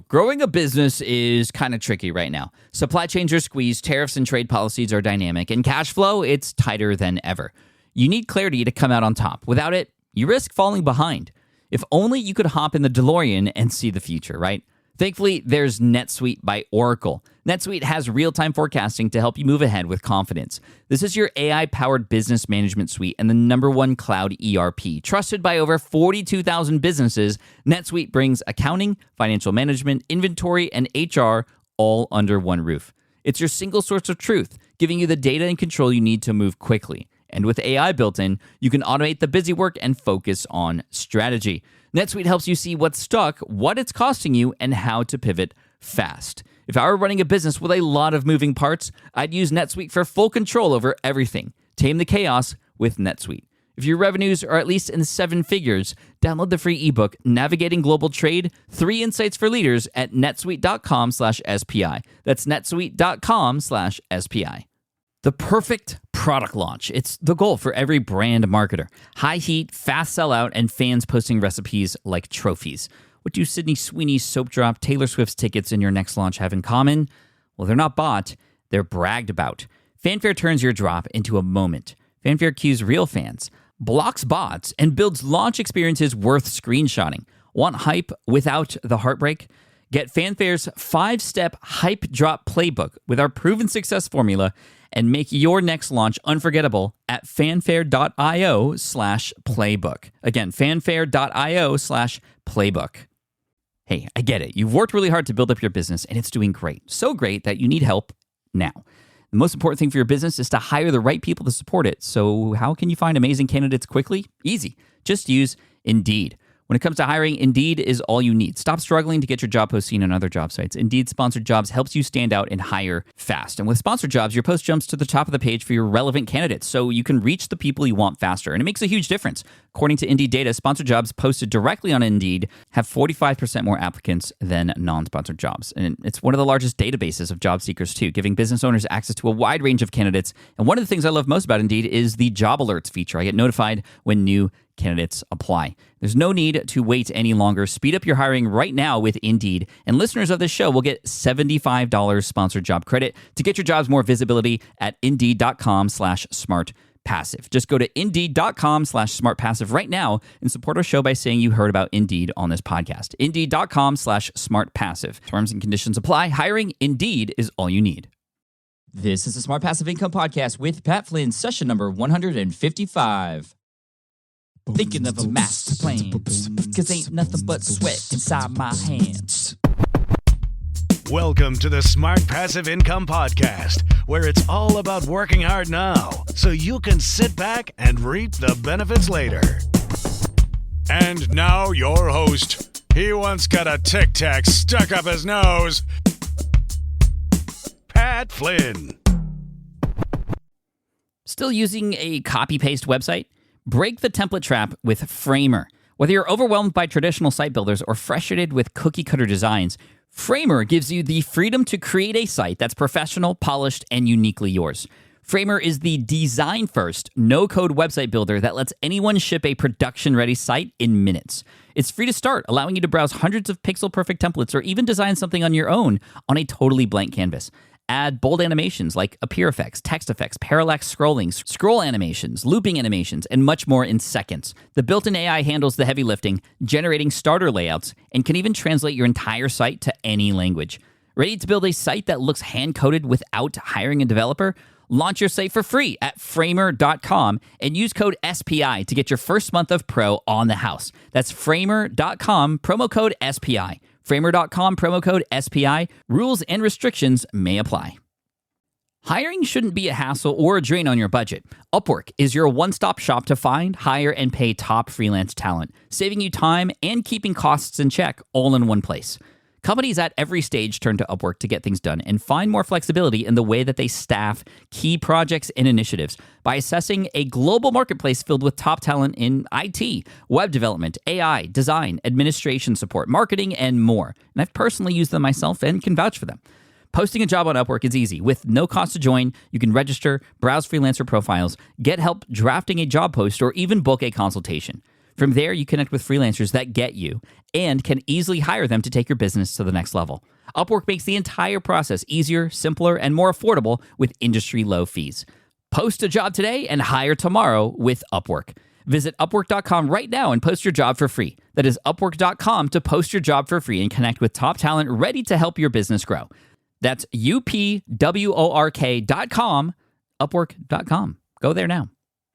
Growing a business is kind of tricky right now. Supply chains are squeezed, tariffs and trade policies are dynamic, and cash flow, it's tighter than ever. You need clarity to come out on top. Without it, you risk falling behind. If only you could hop in the DeLorean and see the future, right? Thankfully, there's NetSuite by Oracle. NetSuite has real-time forecasting to help you move ahead with confidence. This is your AI-powered business management suite and the #1 cloud ERP. Trusted by over 42,000 businesses, NetSuite brings accounting, financial management, inventory, and HR all under one roof. It's your single source of truth, giving you the data and control you need to move quickly. And with AI built in, you can automate the busy work and focus on strategy. NetSuite helps you see what's stuck, what it's costing you, and how to pivot fast. If I were running a business with a lot of moving parts, I'd use NetSuite for full control over everything. Tame the chaos with NetSuite. If your revenues are at least in 7 figures, download the free ebook, Navigating Global Trade, 3 Insights for Leaders at netsuite.com/SPI. That's netsuite.com/SPI. The perfect product launch. It's the goal for every brand marketer. High heat, fast sellout, and fans posting recipes like trophies. What do Sydney Sweeney's soap drop, Taylor Swift's tickets, and your next launch have in common? Well, they're not bought, they're bragged about. Fanfare turns your drop into a moment. Fanfare cues real fans, blocks bots, and builds launch experiences worth screenshotting. Want hype without the heartbreak? Get Fanfare's 5-step hype drop playbook with our proven success formula and make your next launch unforgettable at fanfare.io/playbook. Again, fanfare.io/playbook. Hey, I get it. You've worked really hard to build up your business and it's doing great. So great that you need help now. The most important thing for your business is to hire the right people to support it. So how can you find amazing candidates quickly? Easy. Just use Indeed. When it comes to hiring, Indeed is all you need. Stop struggling to get your job post seen on other job sites. Indeed Sponsored Jobs helps you stand out and hire fast. And with Sponsored Jobs, your post jumps to the top of the page for your relevant candidates, so you can reach the people you want faster. And it makes a huge difference. According to Indeed data, Sponsored Jobs posted directly on Indeed have 45% more applicants than non-sponsored jobs. And it's one of the largest databases of job seekers, too, giving business owners access to a wide range of candidates. And one of the things I love most about Indeed is the job alerts feature. I get notified when new candidates apply. There's no need to wait any longer. Speed up your hiring right now with Indeed. And listeners of this show will get $75 sponsored job credit to get your jobs more visibility at Indeed.com/smartpassive. Just go to Indeed.com/smartpassive right now and support our show by saying you heard about Indeed on this podcast. Indeed.com/smartpassive. Terms and conditions apply. Hiring Indeed is all you need. This is the Smart Passive Income Podcast with Pat Flynn, session number 155. Thinking of a master plan, cause ain't nothing but sweat inside my hands. Welcome to the Smart Passive Income Podcast, where it's all about working hard now, so you can sit back and reap the benefits later. And now your host. He once got a Tic Tac stuck up his nose. Pat Flynn. Still using a copy-paste website? Break the template trap with Framer. Whether you're overwhelmed by traditional site builders or frustrated with cookie-cutter designs, Framer gives you the freedom to create a site that's professional, polished, and uniquely yours. Framer is the design-first, no-code website builder that lets anyone ship a production-ready site in minutes. It's free to start, allowing you to browse hundreds of pixel-perfect templates or even design something on your own on a totally blank canvas. Add bold animations like appear effects, text effects, parallax scrolling, scroll animations, looping animations, and much more in seconds. The built-in AI handles the heavy lifting, generating starter layouts, and can even translate your entire site to any language. Ready to build a site that looks hand-coded without hiring a developer? Launch your site for free at framer.com and use code SPI to get your first month of pro on the house. That's framer.com, promo code SPI. Framer.com, promo code SPI. Rules and restrictions may apply. Hiring shouldn't be a hassle or a drain on your budget. Upwork is your one-stop shop to find, hire, and pay top freelance talent, saving you time and keeping costs in check all in one place. Companies at every stage turn to Upwork to get things done and find more flexibility in the way that they staff key projects and initiatives by assessing a global marketplace filled with top talent in IT, web development, AI, design, administration support, marketing, and more. And I've personally used them myself and can vouch for them. Posting a job on Upwork is easy. With no cost to join, you can register, browse freelancer profiles, get help drafting a job post, or even book a consultation. From there, you connect with freelancers that get you and can easily hire them to take your business to the next level. Upwork makes the entire process easier, simpler, and more affordable with industry-low fees. Post a job today and hire tomorrow with Upwork. Visit Upwork.com right now and post your job for free. That is Upwork.com to post your job for free and connect with top talent ready to help your business grow. That's UPWORK.com, Upwork.com. Go there now.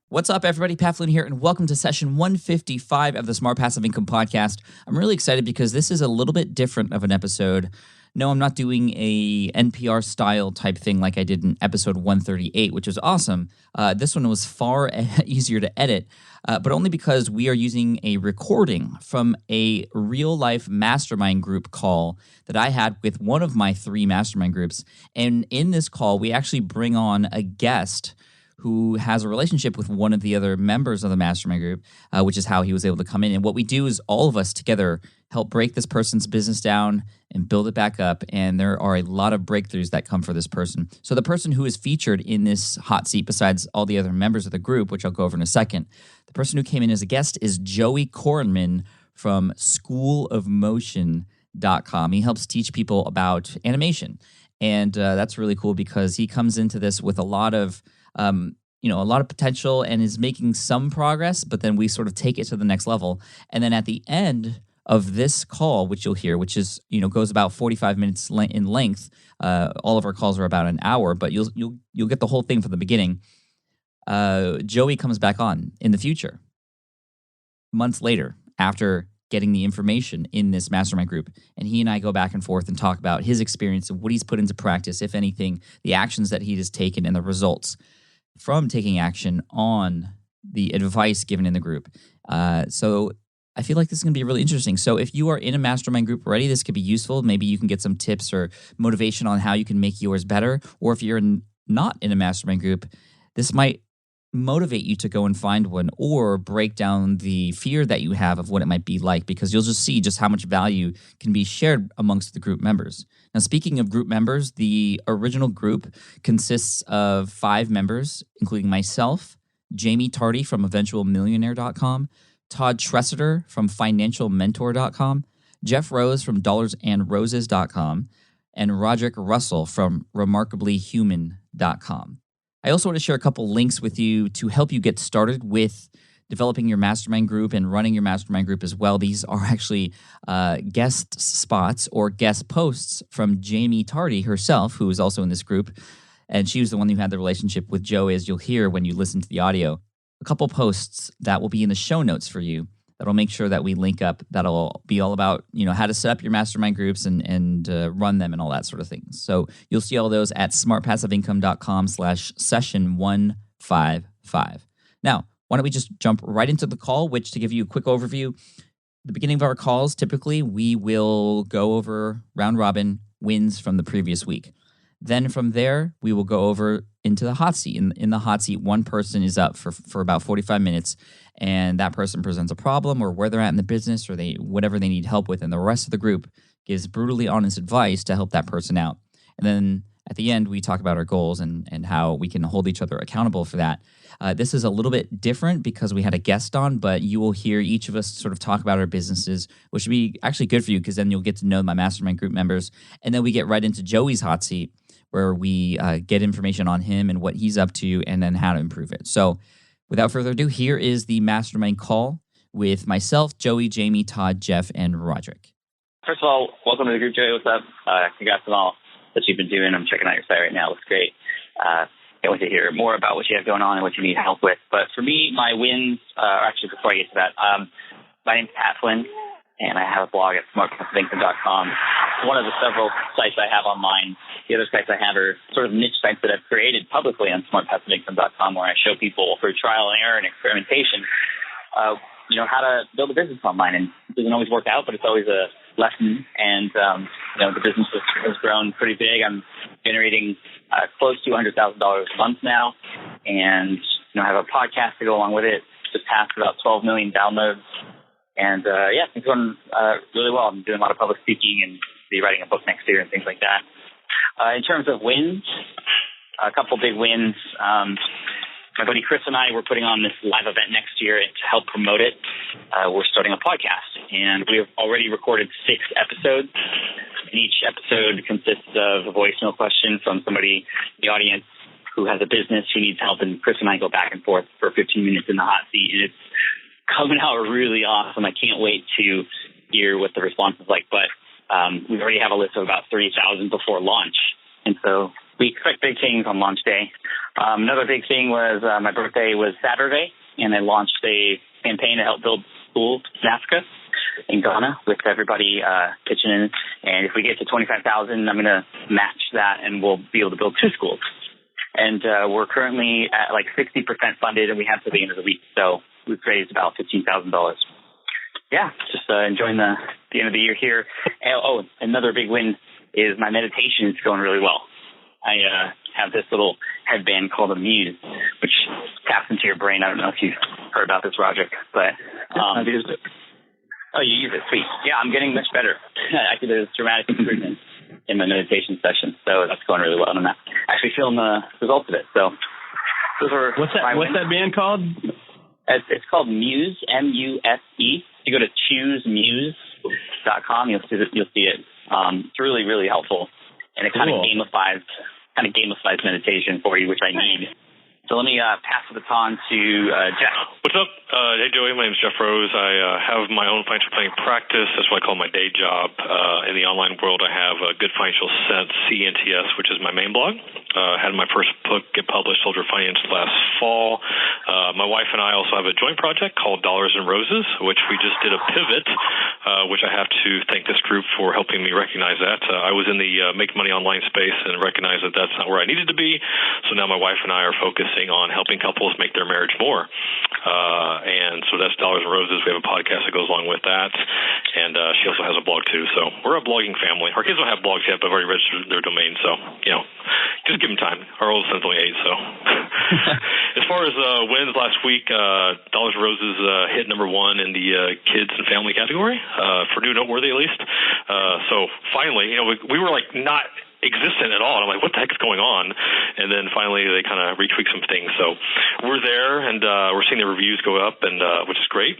What's up, everybody? Pat Flynn here, and welcome to session 155 of the Smart Passive Income Podcast. I'm really excited because this is a little bit different of an episode. No, I'm not doing a NPR style type thing like I did in episode 138, which was awesome. This one was far easier to edit, but only because we are using a recording from a real life mastermind group call that I had with one of my 3 mastermind groups. And in this call, we actually bring on a guest who has a relationship with one of the other members of the mastermind group, which is how he was able to come in. And what we do is all of us together help break this person's business down and build it back up. And there are a lot of breakthroughs that come for this person. So the person who is featured in this hot seat, besides all the other members of the group, which I'll go over in a second, the person who came in as a guest is Joey Korenman from schoolofmotion.com. He helps teach people about animation. And that's really cool because he comes into this with a lot of a lot of potential and is making some progress, but then we sort of take it to the next level. And then at the end of this call, which you'll hear, which is, goes about 45 minutes in length. All of our calls are about an hour, but you'll get the whole thing from the beginning. Joey comes back on in the future, months later, after getting the information in this mastermind group. And he and I go back and forth and talk about his experience and what he's put into practice, if anything, the actions that he has taken and the results from taking action on the advice given in the group. So I feel like this is going to be really interesting. So if you are in a mastermind group already, this could be useful. Maybe you can get some tips or motivation on how you can make yours better. Or if you're not in a mastermind group, this might motivate you to go and find one or break down the fear that you have of what it might be like, because you'll just see just how much value can be shared amongst the group members. Now, speaking of group members, the original group consists of 5 members, including myself, Jamie Tardy from eventualmillionaire.com, Todd Tressiter from financialmentor.com, Jeff Rose from dollarsandroses.com, and Roderick Russell from remarkablyhuman.com. I also want to share a couple links with you to help you get started with developing your mastermind group and running your mastermind group as well. These are actually guest spots or guest posts from Jamie Tardy herself, who is also in this group. And she was the one who had the relationship with Joe, as you'll hear when you listen to the audio. A couple posts that will be in the show notes for you that'll make sure that we link up. That'll be all about, how to set up your mastermind groups and run them and all that sort of things. So you'll see all those at smartpassiveincome.com/session155. Now, why don't we just jump right into the call, which, to give you a quick overview, at the beginning of our calls, typically we will go over round robin wins from the previous week. Then from there, we will go over into the hot seat. In the hot seat, one person is up for about 45 minutes, and that person presents a problem or where they're at in the business or whatever they need help with, and the rest of the group gives brutally honest advice to help that person out. And then at the end, we talk about our goals and how we can hold each other accountable for that. This is a little bit different because we had a guest on, but you will hear each of us sort of talk about our businesses, which would be actually good for you because then you'll get to know my mastermind group members. And then we get right into Joey's hot seat, where we get information on him and what he's up to and then how to improve it. So without further ado, here is the mastermind call with myself, Joey, Jamie, Todd, Jeff, and Roderick. First of all, welcome to the group, Joey. What's up? Congrats on all that you've been doing. I'm checking out your site right now. It looks great. Can't wait to hear more about what you have going on and what you need help with. But for me, my wins, actually, before I get to that, my name's Pat Flynn, and I have a blog at smartpassiveincome.com. One of the several sites I have online. The other sites I have are sort of niche sites that I've created publicly on smartpassiveincome.com, where I show people through trial and error and experimentation, how to build a business online. And it doesn't always work out, but it's always a lesson. And, the business has grown pretty big. I'm generating close to $100,000 a month now. And, I have a podcast to go along with it. Just passed about 12 million downloads. And, it's going really well. I'm doing a lot of public speaking and be writing a book next year and things like that. In terms of wins, a couple big wins. my buddy Chris and I were putting on this live event next year, and to help promote it, we're starting a podcast. And we have already recorded 6 episodes. And each episode consists of a voicemail question from somebody in the audience who has a business who needs help, and Chris and I go back and forth for 15 minutes in the hot seat, and it's coming out really awesome. I can't wait to hear what the response is like, but we already have a list of about 30,000 before launch, and so we expect big things on launch day. Another big thing was my birthday was Saturday, and I launched a campaign to help build schools in Africa, in Ghana, with everybody pitching in. And if we get to 25,000, I'm going to match that, and we'll be able to build 2 schools. And we're currently at like 60% funded, and we have to the end of the week. So we've raised about $15,000. Yeah, just enjoying the end of the year here. And, another big win is my meditation is going really well. I have this little headband called a Muse, which taps into your brain. I don't know if you've heard about this, Roger, but I've used it. Oh, you use it. Sweet. Yeah, I'm getting much better. Actually, there's dramatic improvement in my meditation session, so that's going really well. And I'm actually feeling the results of it. So those are what's that band called? It's called Muse, M-U-S-E. If you go to choosemuse.com, you'll see it. It's really, really helpful, and it kind of gamifies meditation for you, which I need. So let me pass the baton to Jeff. What's up? Hey, Joey. My name is Jeff Rose. I have my own financial planning practice. That's what I call my day job. In the online world, I have Good Financial Sense, CNTS, which is my main blog. Had my first book get published, Soldier Finance, last fall. My wife and I also have a joint project called Dollars and Roses, which we just did a pivot, which I have to thank this group for helping me recognize that. I was in the make money online space and recognized that that's not where I needed to be. So now my wife and I are focusing on helping couples make their marriage more. And so that's Dollars and Roses. We have a podcast that goes along with that. And she also has a blog too. So we're a blogging family. Our kids don't have blogs yet, but I've already registered their domain. So, just give them time. Our oldest son's only 8, so. As far as wins last week, Dollars and Roses hit number 1 in the kids and family category, for new noteworthy at least. So finally, we were like not existent at all. And I'm like, what the heck is going on? And then finally they kind of retweaked some things. So we're there, and we're seeing the reviews go up, and which is great.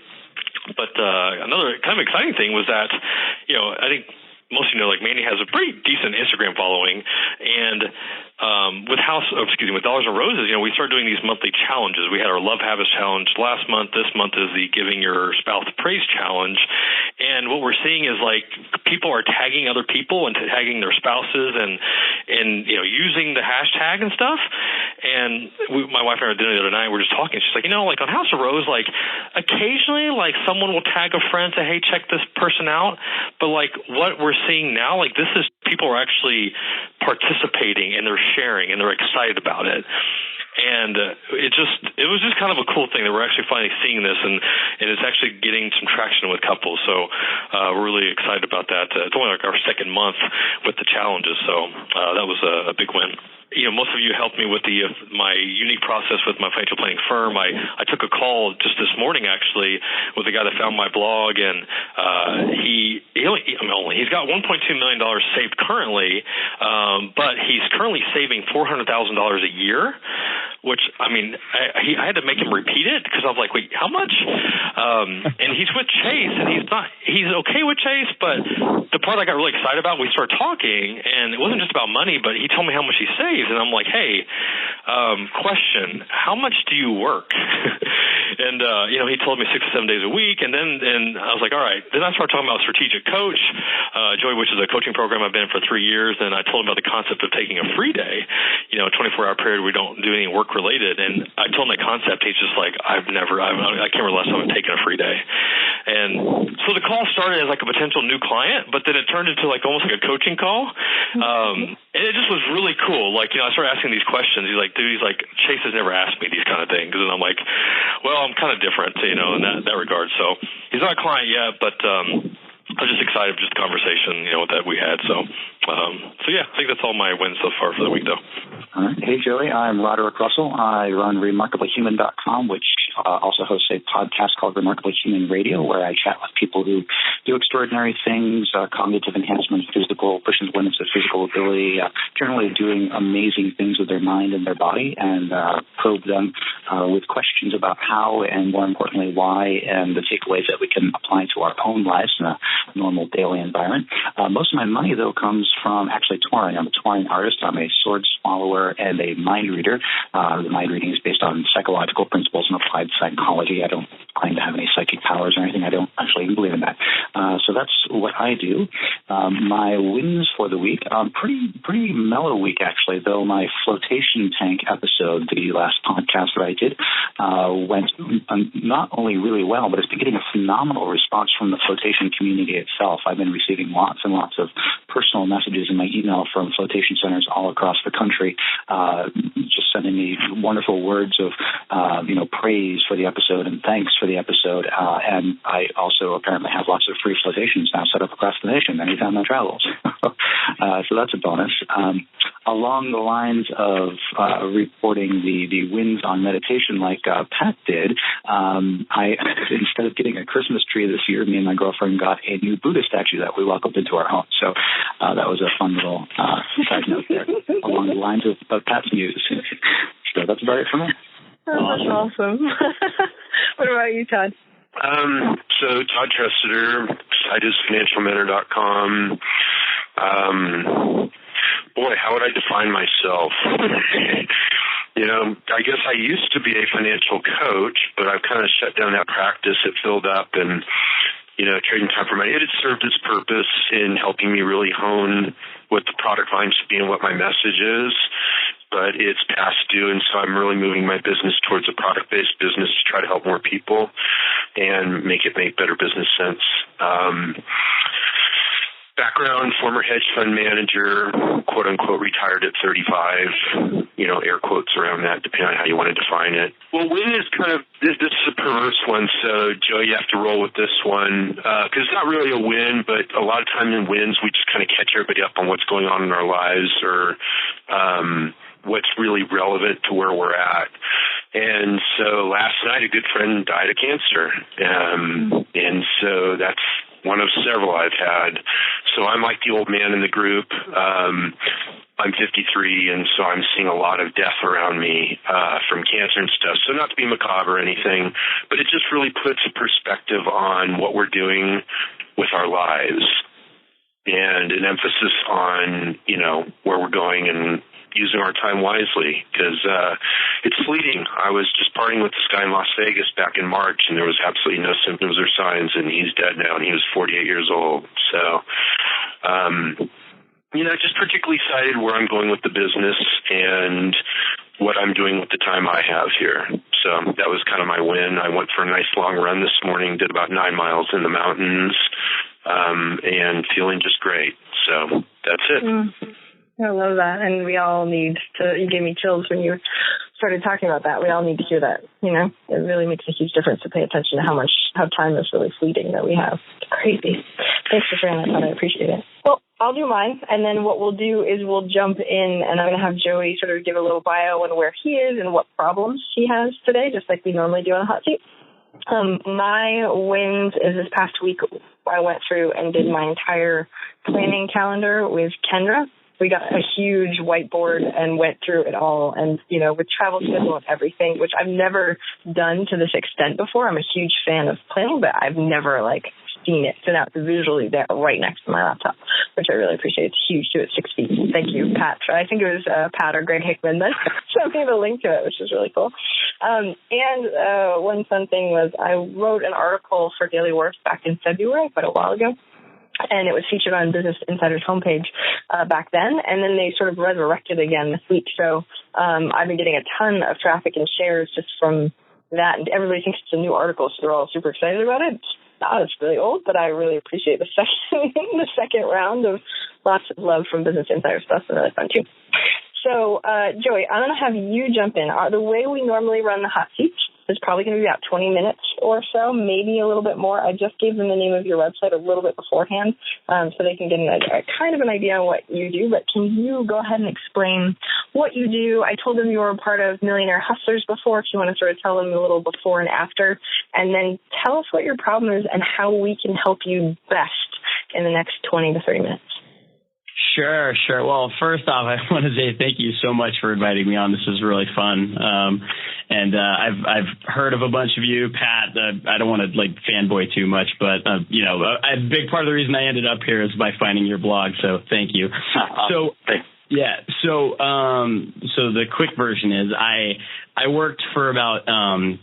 But another kind of exciting thing was that, I think most of you know, like Mandy has a pretty decent Instagram following, and with Dollars and Roses, we started doing these monthly challenges. We had our Love Habits Challenge last month. This month is the Giving Your Spouse Praise Challenge. And what we're seeing is like people are tagging other people and tagging their spouses and using the hashtag and stuff. And my wife and I were dinner the other night. We're just talking. She's like, like on House of Rose, like occasionally, like someone will tag a friend, say, hey, check this person out. But like what we're seeing now, like this is people are actually participating and they're sharing and they're excited about it. And it was just kind of a cool thing that we're actually finally seeing this, and it's actually getting some traction with couples. So we're really excited about that. It's only like our second month with the challenges, so that was a big win. Most of you helped me with my unique process with my financial planning firm. I took a call just this morning, actually, with the guy that found my blog, and he's got $1.2 million saved currently, but he's currently saving $400,000 a year, which, I had to make him repeat it because I was like, wait, how much? And he's with Chase, and he's okay with Chase, but the part I got really excited about, we started talking, and it wasn't just about money, but he told me how much he saves. And I'm like, hey, question, how much do you work? And, he told me 6 to 7 days a week. And I was like, all right. Then I started talking about Strategic Coach, Joy, which is a coaching program I've been in for 3 years. And I told him about the concept of taking a free day, 24-hour period. We don't do anything work related. And I told him that concept. He's just like, I can't remember last time I've taken a free day. And so the call started as like a potential new client, but then it turned into like almost like a coaching call. And it just was really cool. Like, I started asking these questions. He's like, Chase has never asked me these kind of things. And I'm like, well, I'm kind of different, in that regard. So he's not a client yet, but I was just excited for just the conversation, that we had. So yeah, I think that's all my wins so far for the week, though. All right. Hey, Joey, I'm Roderick Russell. I run RemarkablyHuman.com, which also host a podcast called Remarkably Human Radio, where I chat with people who do extraordinary things, cognitive enhancement, pushing the limits of physical ability, generally doing amazing things with their mind and their body, and probe them with questions about how and, more importantly, why, and the takeaways that we can apply to our own lives in a normal daily environment. Most of my money, though, comes from actually touring. I'm a touring artist. I'm a sword swallower and a mind reader. The mind reading is based on psychological principles and applied psychology. I don't claim to have any psychic powers or anything. I don't actually even believe in that. So that's what I do. My wins for the week, pretty mellow week, actually, though my flotation tank episode, the last podcast that I did, went not only really well, but it's been getting a phenomenal response from the flotation community itself. I've been receiving lots and lots of personal messages in my email from flotation centers all across the country, just sending me wonderful words of praise for the episode and thanks for the episode. And I also apparently have lots of free flotations now set up across the nation anytime I travel. So that's a bonus. Along the lines of reporting the wins on meditation like Pat did, I instead of getting a Christmas tree this year, me and my girlfriend got a new Buddha statue that we welcomed into our home. So that was a fun little side note there along the lines of Pat's news. So that's about it for me. Oh, that's awesome. What about you, Todd? So Todd Tressiter, site is financialmentor.com. Boy, how would I define myself? I guess I used to be a financial coach, but I've kind of shut down that practice. It filled up and, trading time for money. It had served its purpose in helping me really hone what the product line should be and what my message is. But it's past due, and so I'm really moving my business towards a product-based business to try to help more people and make better business sense. Background, former hedge fund manager, quote-unquote, retired at 35, air quotes around that, depending on how you want to define it. Well, win is this is a perverse one, so, Joe, you have to roll with this one, because it's not really a win, but a lot of time in wins, we just kind of catch everybody up on what's going on in our lives or what's really relevant to where we're at. And so last night, a good friend died of cancer, and so that's one of several I've had. So I'm like the old man in the group. I'm 53, and so I'm seeing a lot of death around me from cancer and stuff. So not to be macabre or anything, but it just really puts a perspective on what we're doing with our lives and an emphasis on, where we're going and using our time wisely, because it's fleeting. I was just partying with this guy in Las Vegas back in March, and there was absolutely no symptoms or signs, and he's dead now, and he was 48 years old. So, just particularly excited where I'm going with the business and what I'm doing with the time I have here. So that was kind of my win. I went for a nice long run this morning, did about 9 miles in the mountains, and feeling just great. So that's it. I love that, and we all need to. You gave me chills when you started talking about that. We all need to hear that. It really makes a huge difference to pay attention to how time is really fleeting that we have. It's crazy. Thanks for sharing that, Todd. I appreciate it. Well, I'll do mine, and then what we'll do is we'll jump in, and I'm going to have Joey sort of give a little bio on where he is and what problems he has today, just like we normally do on the hot seat. My wins is this past week I went through and did my entire planning calendar with Kendra. We got a huge whiteboard and went through it all, and, with travel schedule and everything, which I've never done to this extent before. I'm a huge fan of planning, but I've never, seen it. So now it's visually there right next to my laptop, which I really appreciate. It's huge, too, at 6 feet. Thank you, Pat. I think it was Pat or Greg Hickman that sent me the link to it, which is really cool. And one fun thing was I wrote an article for Daily Worth back in February, quite a while ago. And it was featured on Business Insider's homepage back then, and then they sort of resurrected again this week. So I've been getting a ton of traffic and shares just from that, and everybody thinks it's a new article, so they're all super excited about it. It's really old, but I really appreciate the second round of lots of love from Business Insider stuff, and really fun too. So, Joey, I'm going to have you jump in. The way we normally run the hot seats is probably going to be about 20 minutes or so, maybe a little bit more. I just gave them the name of your website a little bit beforehand, so they can get kind of an idea on what you do. But can you go ahead and explain what you do. I told them you were a part of Millionaire Hustlers before, if you want to sort of tell them a little before and after, and then tell us what your problem is and how we can help you best in the next 20 to 30 minutes. Sure. Well, first off, I want to say thank you so much for inviting me on. This is really fun. I've heard of a bunch of you, Pat. I don't want to fanboy too much, but a big part of the reason I ended up here is by finding your blog. So thank you. So the quick version is I worked for about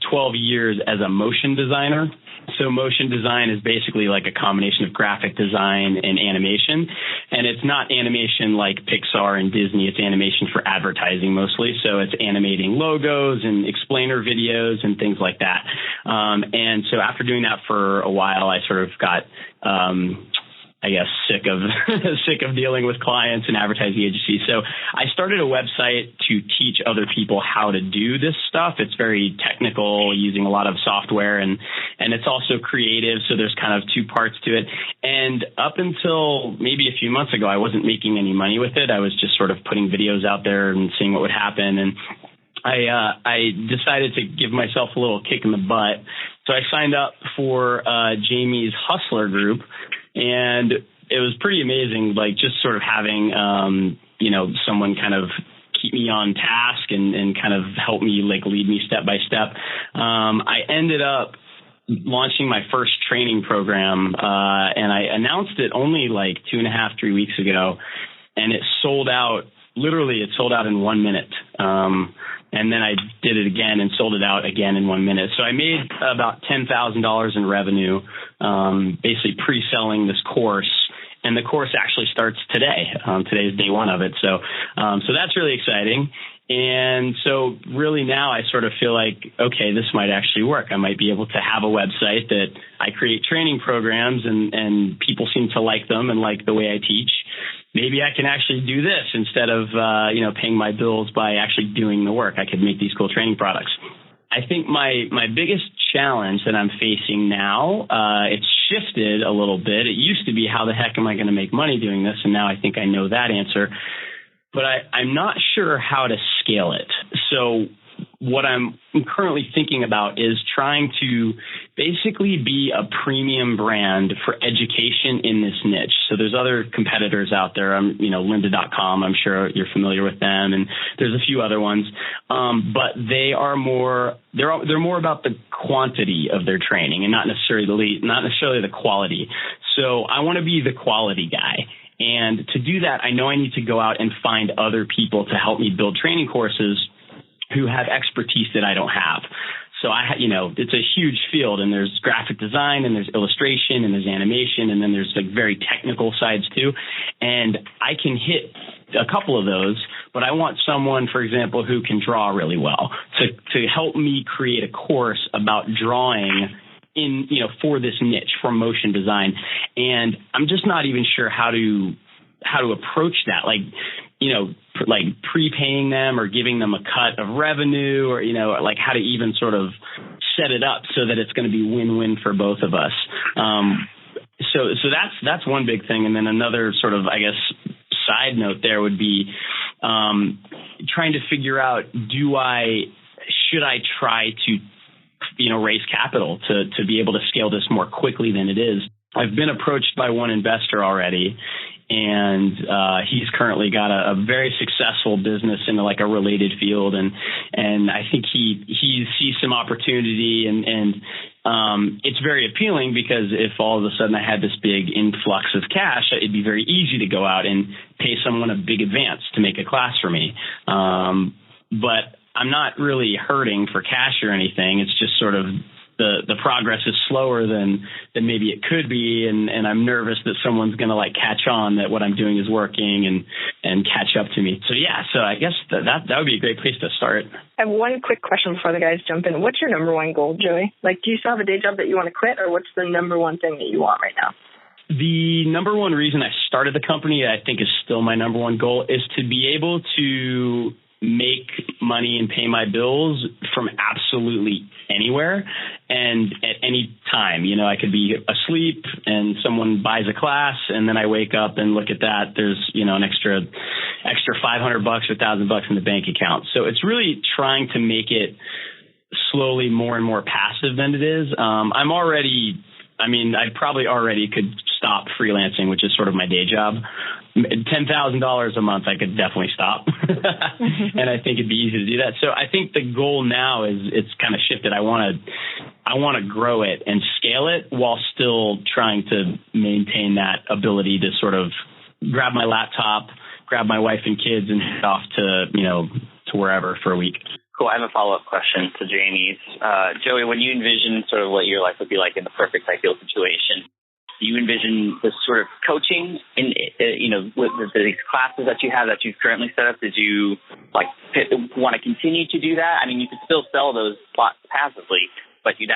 12 years as a motion designer. So motion design is basically like a combination of graphic design and animation. And it's not animation like Pixar and Disney. It's animation for advertising mostly. So it's animating logos and explainer videos and things like that. And so after doing that for a while, I sort of got sick of dealing with clients and advertising agencies. So I started a website to teach other people how to do this stuff. It's very technical, using a lot of software, and it's also creative. So there's kind of two parts to it. And up until maybe a few months ago, I wasn't making any money with it. I was just sort of putting videos out there and seeing what would happen. And I decided to give myself a little kick in the butt. So I signed up for Jamie's Hustler group. And it was pretty amazing, just sort of having, someone kind of keep me on task and kind of help me, lead me step by step. I ended up launching my first training program, and I announced it only 2.5-3 weeks ago, and it sold out. Literally, it sold out in 1 minute. And then I did it again and sold it out again in 1 minute. So I made about $10,000 in revenue, basically pre-selling this course. And the course actually starts today. Today is day one of it. So that's really exciting. And so really now I sort of feel like, okay, this might actually work. I might be able to have a website that I create training programs and people seem to like them and like the way I teach. Maybe I can actually do this instead of, paying my bills by actually doing the work. I could make these cool training products. I think my biggest challenge that I'm facing now, it's shifted a little bit. It used to be, how the heck am I going to make money doing this? And now I think I know that answer. But I'm not sure how to scale it. So what I'm currently thinking about is trying to basically be a premium brand for education in this niche. So there's other competitors out there, lynda.com, I'm sure you're familiar with them, and there's a few other ones. But they are they're more about the quantity of their training and not necessarily the quality. So I want to be the quality guy. And to do that, I know I need to go out and find other people to help me build training courses who have expertise that I don't have. So it's a huge field, and there's graphic design, and there's illustration, and there's animation, and then there's very technical sides too. And I can hit a couple of those, but I want someone, for example, who can draw really well to help me create a course about drawing for this niche, for motion design. And I'm just not even sure how to approach that. Prepaying them or giving them a cut of revenue, or, how to even sort of set it up so that it's going to be win-win for both of us. So that's one big thing. And then another sort of, side note there would be, trying to figure out, should I try to raise capital to be able to scale this more quickly than it is. I've been approached by one investor already, and he's currently got a very successful business in a related field, and I think he sees some opportunity, and it's very appealing, because if all of a sudden I had this big influx of cash, it'd be very easy to go out and pay someone a big advance to make a class for me. But I'm not really hurting for cash or anything. It's just sort of the progress is slower than maybe it could be, and I'm nervous that someone's going to catch on that what I'm doing is working and catch up to me. So I guess that would be a great place to start. I have one quick question before the guys jump in. What's your number one goal, Joey? Do you still have a day job that you want to quit, or what's the number one thing that you want right now? The number one reason I started the company, I think is still my number one goal, is to be able to make money and pay my bills from absolutely anywhere and at any time. I could be asleep and someone buys a class, and then I wake up and look at that. There's, an extra extra $500 or $1,000 in the bank account. So it's really trying to make it slowly more and more passive than it is. I probably already could stop freelancing, which is sort of my day job. $10,000 a month, I could definitely stop. And I think it'd be easy to do that. So I think the goal now is it's kind of shifted. I want to grow it and scale it while still trying to maintain that ability to sort of grab my laptop, grab my wife and kids and head off to wherever for a week. Cool. I have a follow-up question to Jamie's. Joey, when you envision sort of what your life would be like in the perfect ideal situation, do you envision this sort of coaching in, with these classes that you have that you've currently set up? Did you want to continue to do that? I mean, you could still sell those slots passively, but you'd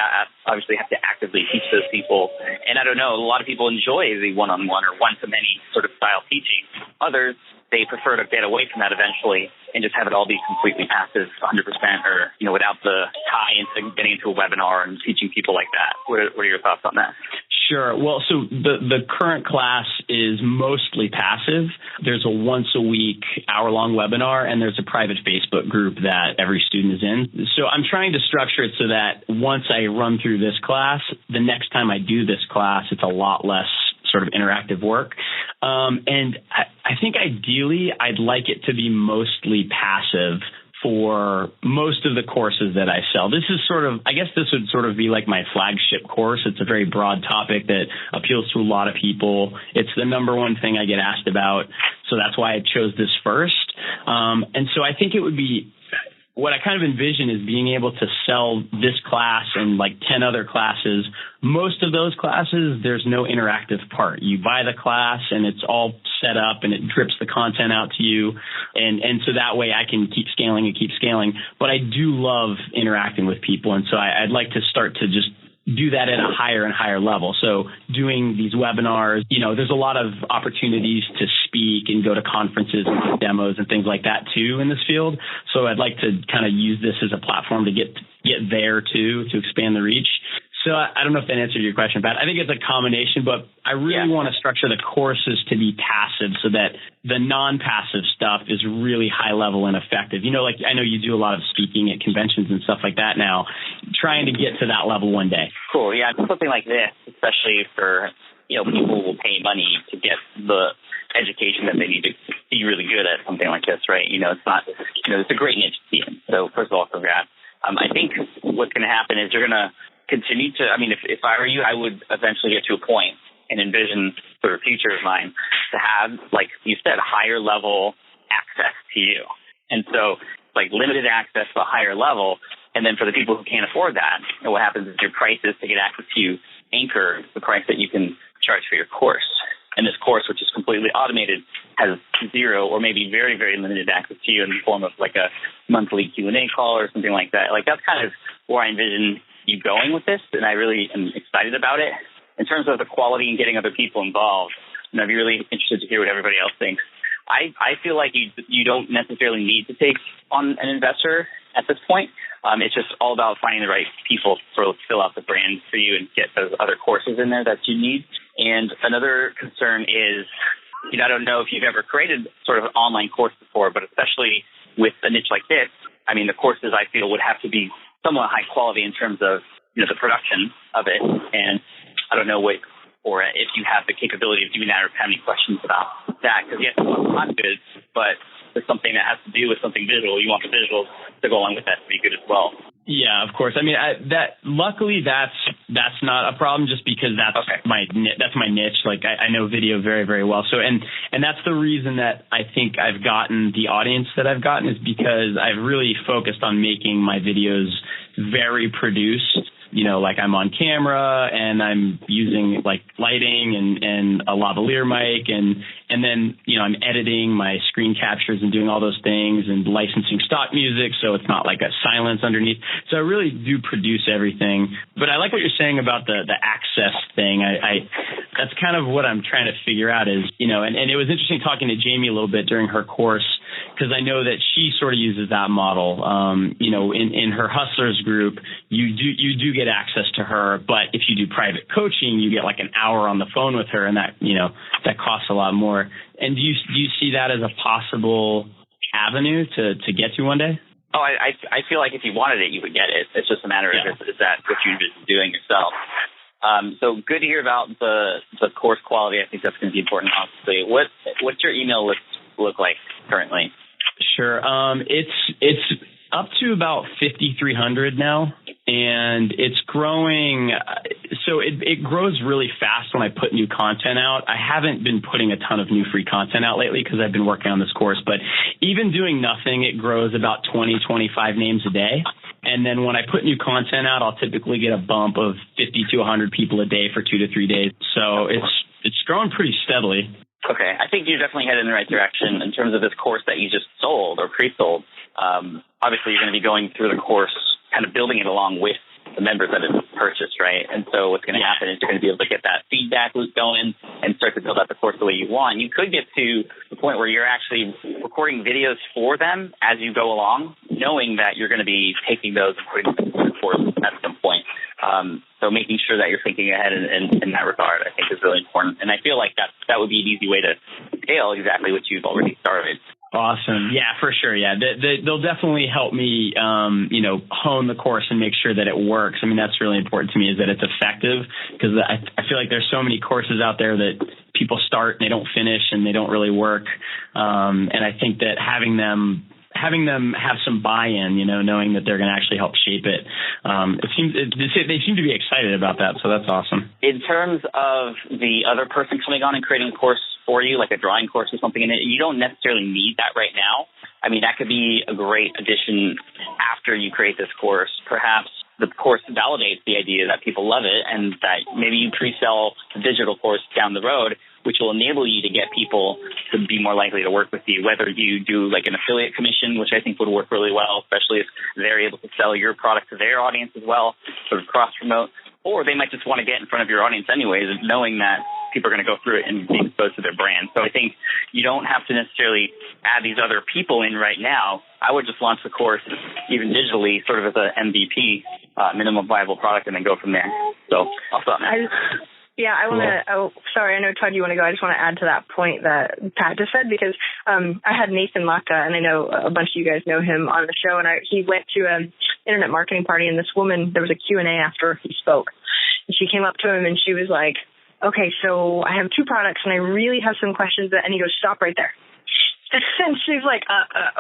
obviously have to actively teach those people. And I don't know, a lot of people enjoy the one-on-one or one-to-many sort of style teaching. Others, they prefer to get away from that eventually and just have it all be completely passive, 100%, or without the tie into getting into a webinar and teaching people like that. What are your thoughts on that? Sure. Well, so the current class is mostly passive. There's a once a week hour-long webinar, and there's a private Facebook group that every student is in. So I'm trying to structure it so that once I run through this class, the next time I do this class, it's a lot less sort of interactive work. And I think ideally I'd like it to be mostly passive for most of the courses that I sell. This is I guess this would sort of be like my flagship course. It's a very broad topic that appeals to a lot of people. It's the number one thing I get asked about. So that's why I chose this first. And so I think it would be, what I kind of envision is being able to sell this class and like 10 other classes. Most of those classes, there's no interactive part. You buy the class and it's all set up and it drips the content out to you. And so that way I can keep scaling. But I do love interacting with people. And so I'd like to start to just do that at a higher and higher level. So doing these webinars, there's a lot of opportunities to speak and go to conferences and do demos and things like that too in this field. So I'd like to kind of use this as a platform to get there too, to expand the reach. So I don't know if that answered your question, Pat. I think it's a combination, but I really want to structure the courses to be passive so that the non-passive stuff is really high level and effective. Like I know you do a lot of speaking at conventions and stuff like that now, trying to get to that level one day. Cool. Yeah. Something like this, especially for, people will pay money to get the education that they need to be really good at something like this, right? It's not, it's a great niche to be in. So first of all, congrats. I think what's going to happen is you're going to continue to, if I were you, I would eventually get to a point and envision for a future of mine to have, like you said, higher level access to you. And so like limited access to a higher level. And then for the people who can't afford that, what happens is your prices to get access to you anchor the price that you can charge for your course. And this course, which is completely automated, has zero or maybe very, very limited access to you in the form of like a monthly Q&A call or something like that. Like that's kind of where I envision you going with this, and I really am excited about it. In terms of the quality and getting other people involved, I'd be really interested to hear what everybody else thinks. I feel like you don't necessarily need to take on an investor at this point. It's just all about finding the right people to fill out the brand for you and get those other courses in there that you need. And another concern is, I don't know if you've ever created sort of an online course before, but especially with a niche like this, the courses I feel would have to be somewhat high quality in terms of the production of it. And I don't know if you have the capability of doing that or have any questions about that. Because yes, it's not good, but there's something that has to do with something visual. You want the visuals to go along with that to be good as well. Yeah, of course. Luckily that's not a problem just because that's my niche. Like I know video very, very well. So, and that's the reason that I think I've gotten the audience that I've gotten is because I've really focused on making my videos very produced. Like I'm on camera and I'm using like lighting and a lavalier mic and then, I'm editing my screen captures and doing all those things and licensing stock music. So it's not like a silence underneath. So I really do produce everything, but I like what you're saying about the access thing. That's kind of what I'm trying to figure out is, and it was interesting talking to Jamie a little bit during her course, because I know that she sort of uses that model. In her Hustlers group, you do get access to her, but if you do private coaching, you get like an hour on the phone with her, and that costs a lot more. And do you see that as a possible avenue to get to one day? Oh, I feel like if you wanted it, you would get it. It's just a matter of is that what you're just doing yourself. So good to hear about the course quality. I think that's going to be important, obviously. What's your email list look like currently? Sure. It's up to about 5,300 now, and it's growing. So it grows really fast when I put new content out. I haven't been putting a ton of new free content out lately because I've been working on this course, but even doing nothing, it grows about 20, 25 names a day. And then when I put new content out, I'll typically get a bump of 50 to 100 people a day for 2 to 3 days. So it's growing pretty steadily. Okay. I think you're definitely headed in the right direction in terms of this course that you just sold or pre-sold. Obviously, you're going to be going through the course, kind of building it along with the members that have purchased, right? And so what's going to happen is you're going to be able to get that feedback loop going and start to build out the course the way you want. You could get to the point where you're actually recording videos for them as you go along, knowing that you're going to be taking those and putting them into the course at some point. So making sure that you're thinking ahead in that regard, I think, is really important. And I feel like that would be an easy way to scale exactly what you've already started. Awesome. Yeah, for sure. Yeah, they'll definitely help me, hone the course and make sure that it works. I mean, that's really important to me, is that it's effective, because I feel like there's so many courses out there that people start and they don't finish and they don't really work. And I think that having them have some buy-in, knowing that they're going to actually help shape it. They seem to be excited about that, so that's awesome. In terms of the other person coming on and creating a course for you, like a drawing course or something, and you don't necessarily need that right now. I mean, that could be a great addition after you create this course. Perhaps the course validates the idea that people love it, and that maybe you pre-sell the digital course down the road, which will enable you to get people to be more likely to work with you, whether you do like an affiliate commission, which I think would work really well, especially if they're able to sell your product to their audience as well, sort of cross-promote, or they might just want to get in front of your audience anyways, knowing that people are going to go through it and be exposed to their brand. So I think you don't have to necessarily add these other people in right now. I would just launch the course, even digitally, sort of as an MVP, minimum viable product, and then go from there. So I'll stop now. Yeah, I want to, sorry, I know, Todd, you want to go. I just want to add to that point that Pat just said, because I had Nathan Laka, and I know a bunch of you guys know him on the show, and he went to an internet marketing party, and this woman, there was a Q&A after he spoke, and she came up to him, and she was like, okay, so I have 2 products, and I really have some questions, and he goes, stop right there. And she's like,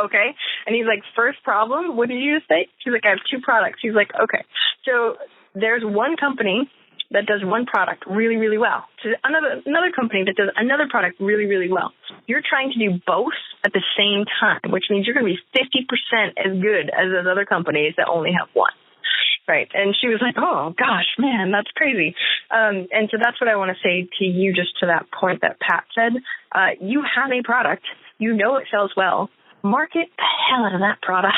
okay. And he's like, first problem, what did you just say? She's like, I have 2 products. He's like, okay. So there's one company that does one product really, really well. So another company that does another product really, really well. You're trying to do both at the same time, which means you're going to be 50% as good as those other companies that only have one. Right. And she was like, oh, gosh, man, that's crazy. And so that's what I want to say to you, just to that point that Pat said. You have a product. You know it sells well. Market the hell out of that product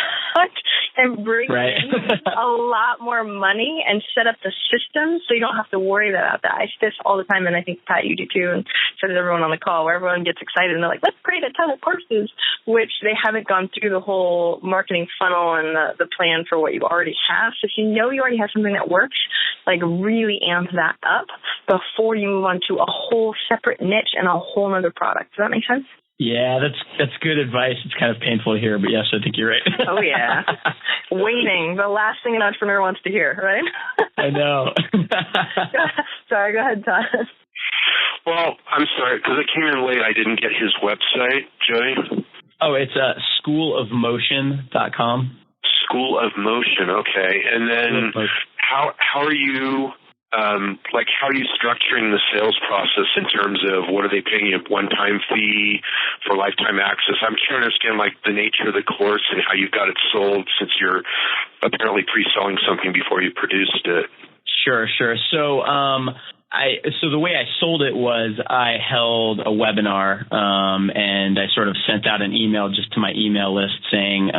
and bring in a lot more money and set up the system so you don't have to worry about that. I see this all the time, and I think, Pat, you do too, and so does everyone on the call, where everyone gets excited and they're like, let's create a ton of courses, which they haven't gone through the whole marketing funnel and the plan for what you already have. So if you know you already have something that works, like really amp that up before you move on to a whole separate niche and a whole other product. Does that make sense? Yeah, that's good advice. It's kind of painful to hear, but yes, I think you're right. Oh, yeah. Waiting, the last thing an entrepreneur wants to hear, right? I know. Sorry, go ahead, Todd. Well, I'm sorry, because I came in late. I didn't get his website, Joey. Oh, it's schoolofmotion.com. School of Motion, okay. And then how are you... how are you structuring the sales process in terms of what are they paying you, a one-time fee for lifetime access? I'm trying to understand the nature of the course and how you got it sold, since you're apparently pre-selling something before you produced it. Sure. So the way I sold it was I held a webinar and I sort of sent out an email just to my email list saying,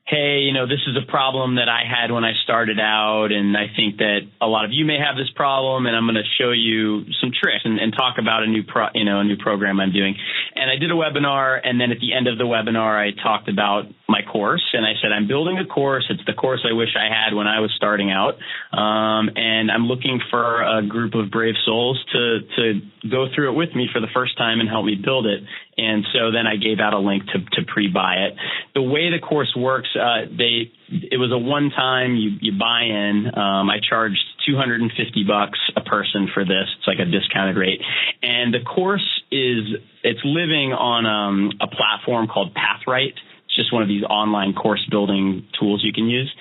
hey, this is a problem that I had when I started out, and I think that a lot of you may have this problem, and I'm going to show you some tricks and talk about a new program I'm doing. And And I did a webinar, and then at the end of the webinar, I talked about my course, and I said, I'm building a course. It's the course I wish I had when I was starting out, and I'm looking for a group of brave souls to go through it with me for the first time and help me build it. And so then I gave out a link to pre-buy it. The way the course works, it was a one-time, you buy in. I charged $250 a person for this. It's like a discounted rate. And the course it's living on a platform called Pathwrite. It's just one of these online course building tools you can use.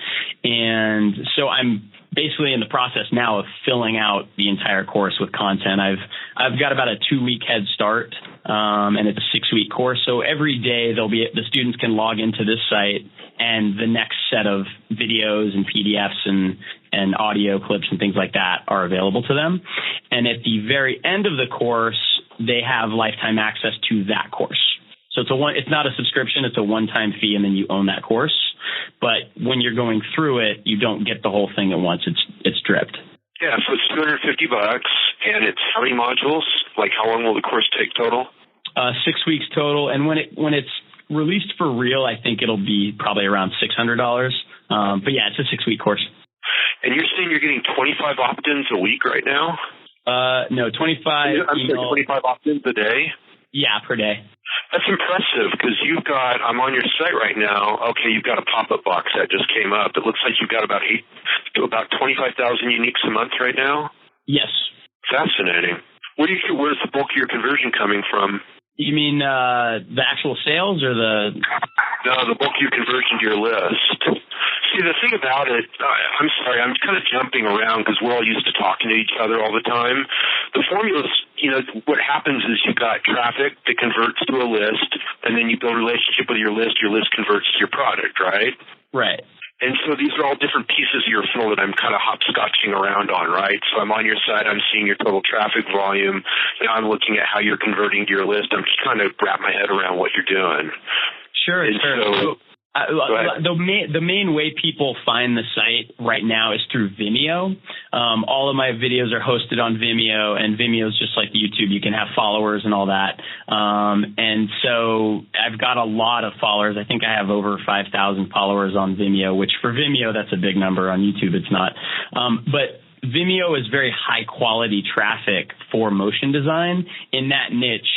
And so I'm basically in the process now of filling out the entire course with content. I've got about a 2-week head start, and it's a 6-week course. So every day the students can log into this site, and the next set of videos and PDFs and audio clips and things like that are available to them. And at the very end of the course, they have lifetime access to that course. So it's not a subscription, it's a one-time fee, and then you own that course. But when you're going through it, you don't get the whole thing at once. It's dripped. Yeah, so it's $250, and it's how many modules? Like, how long will the course take total? 6 weeks total, and when it's released for real, I think it'll be probably around $600. But yeah, it's a 6-week course. And you're saying you're getting 25 opt-ins a week right now? No, 25. I'm sorry, 25 opt-ins a day? Yeah, per day. That's impressive, because I'm on your site right now. Okay, you've got a pop-up box that just came up. It looks like you've got about 25,000 uniques a month right now? Yes. Fascinating. Where's the bulk of your conversion coming from? You mean the actual sales or the... No, the bulk of your conversion to your list. See, the thing about it, I'm sorry, I'm kind of jumping around because we're all used to talking to each other all the time. The formulas, what happens is you've got traffic that converts to a list, and then you build a relationship with your list converts to your product, right? Right. And so these are all different pieces of your funnel that I'm kind of hopscotching around on, right? So I'm on your site, I'm seeing your total traffic volume. Now I'm looking at how you're converting to your list. I'm just trying to wrap my head around what you're doing. Sure. The main way people find the site right now is through Vimeo. All of my videos are hosted on Vimeo, and Vimeo is just like YouTube. You can have followers and all that. And so I've got a lot of followers. I think I have over 5,000 followers on Vimeo, which for Vimeo, that's a big number. On YouTube, it's not. But Vimeo is very high quality traffic for motion design. In that niche,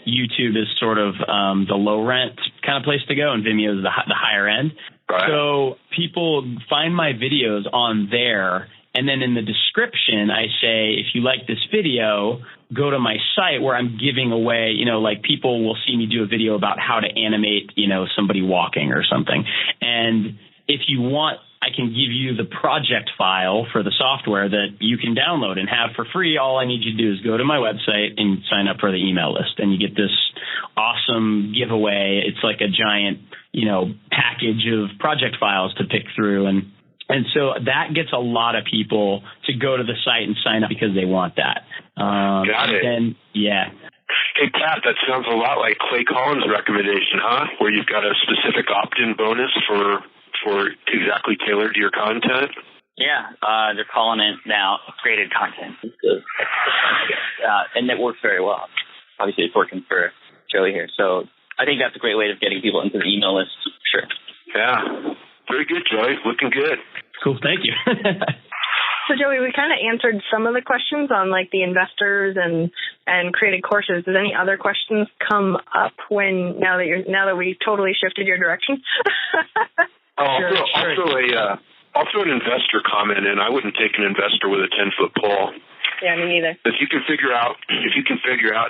YouTube is sort of the low rent kind of place to go, and Vimeo is the higher end. Right. So people find my videos on there, and then in the description, I say, if you like this video, go to my site where I'm giving away, like people will see me do a video about how to animate, somebody walking or something. And if you want, I can give you the project file for the software that you can download and have for free. All I need you to do is go to my website and sign up for the email list, and you get this awesome giveaway. It's like a giant, package of project files to pick through. And so that gets a lot of people to go to the site and sign up because they want that. Got it. And yeah. Hey, Pat, that sounds a lot like Clay Collins' recommendation, huh? Where you've got a specific opt-in bonus for exactly tailored to your content? Yeah, they're calling it now upgraded content. And it works very well. Obviously, it's working for Joey here. So I think that's a great way of getting people into the email list. Sure. Yeah. Very good, Joey. Looking good. Cool. Thank you. So, Joey, we kind of answered some of the questions on, like, the investors and created courses. Does any other questions come up now that we totally shifted your direction? I'll throw an investor comment in. I wouldn't take an investor with a 10-foot pole. Yeah, me neither. If you can figure out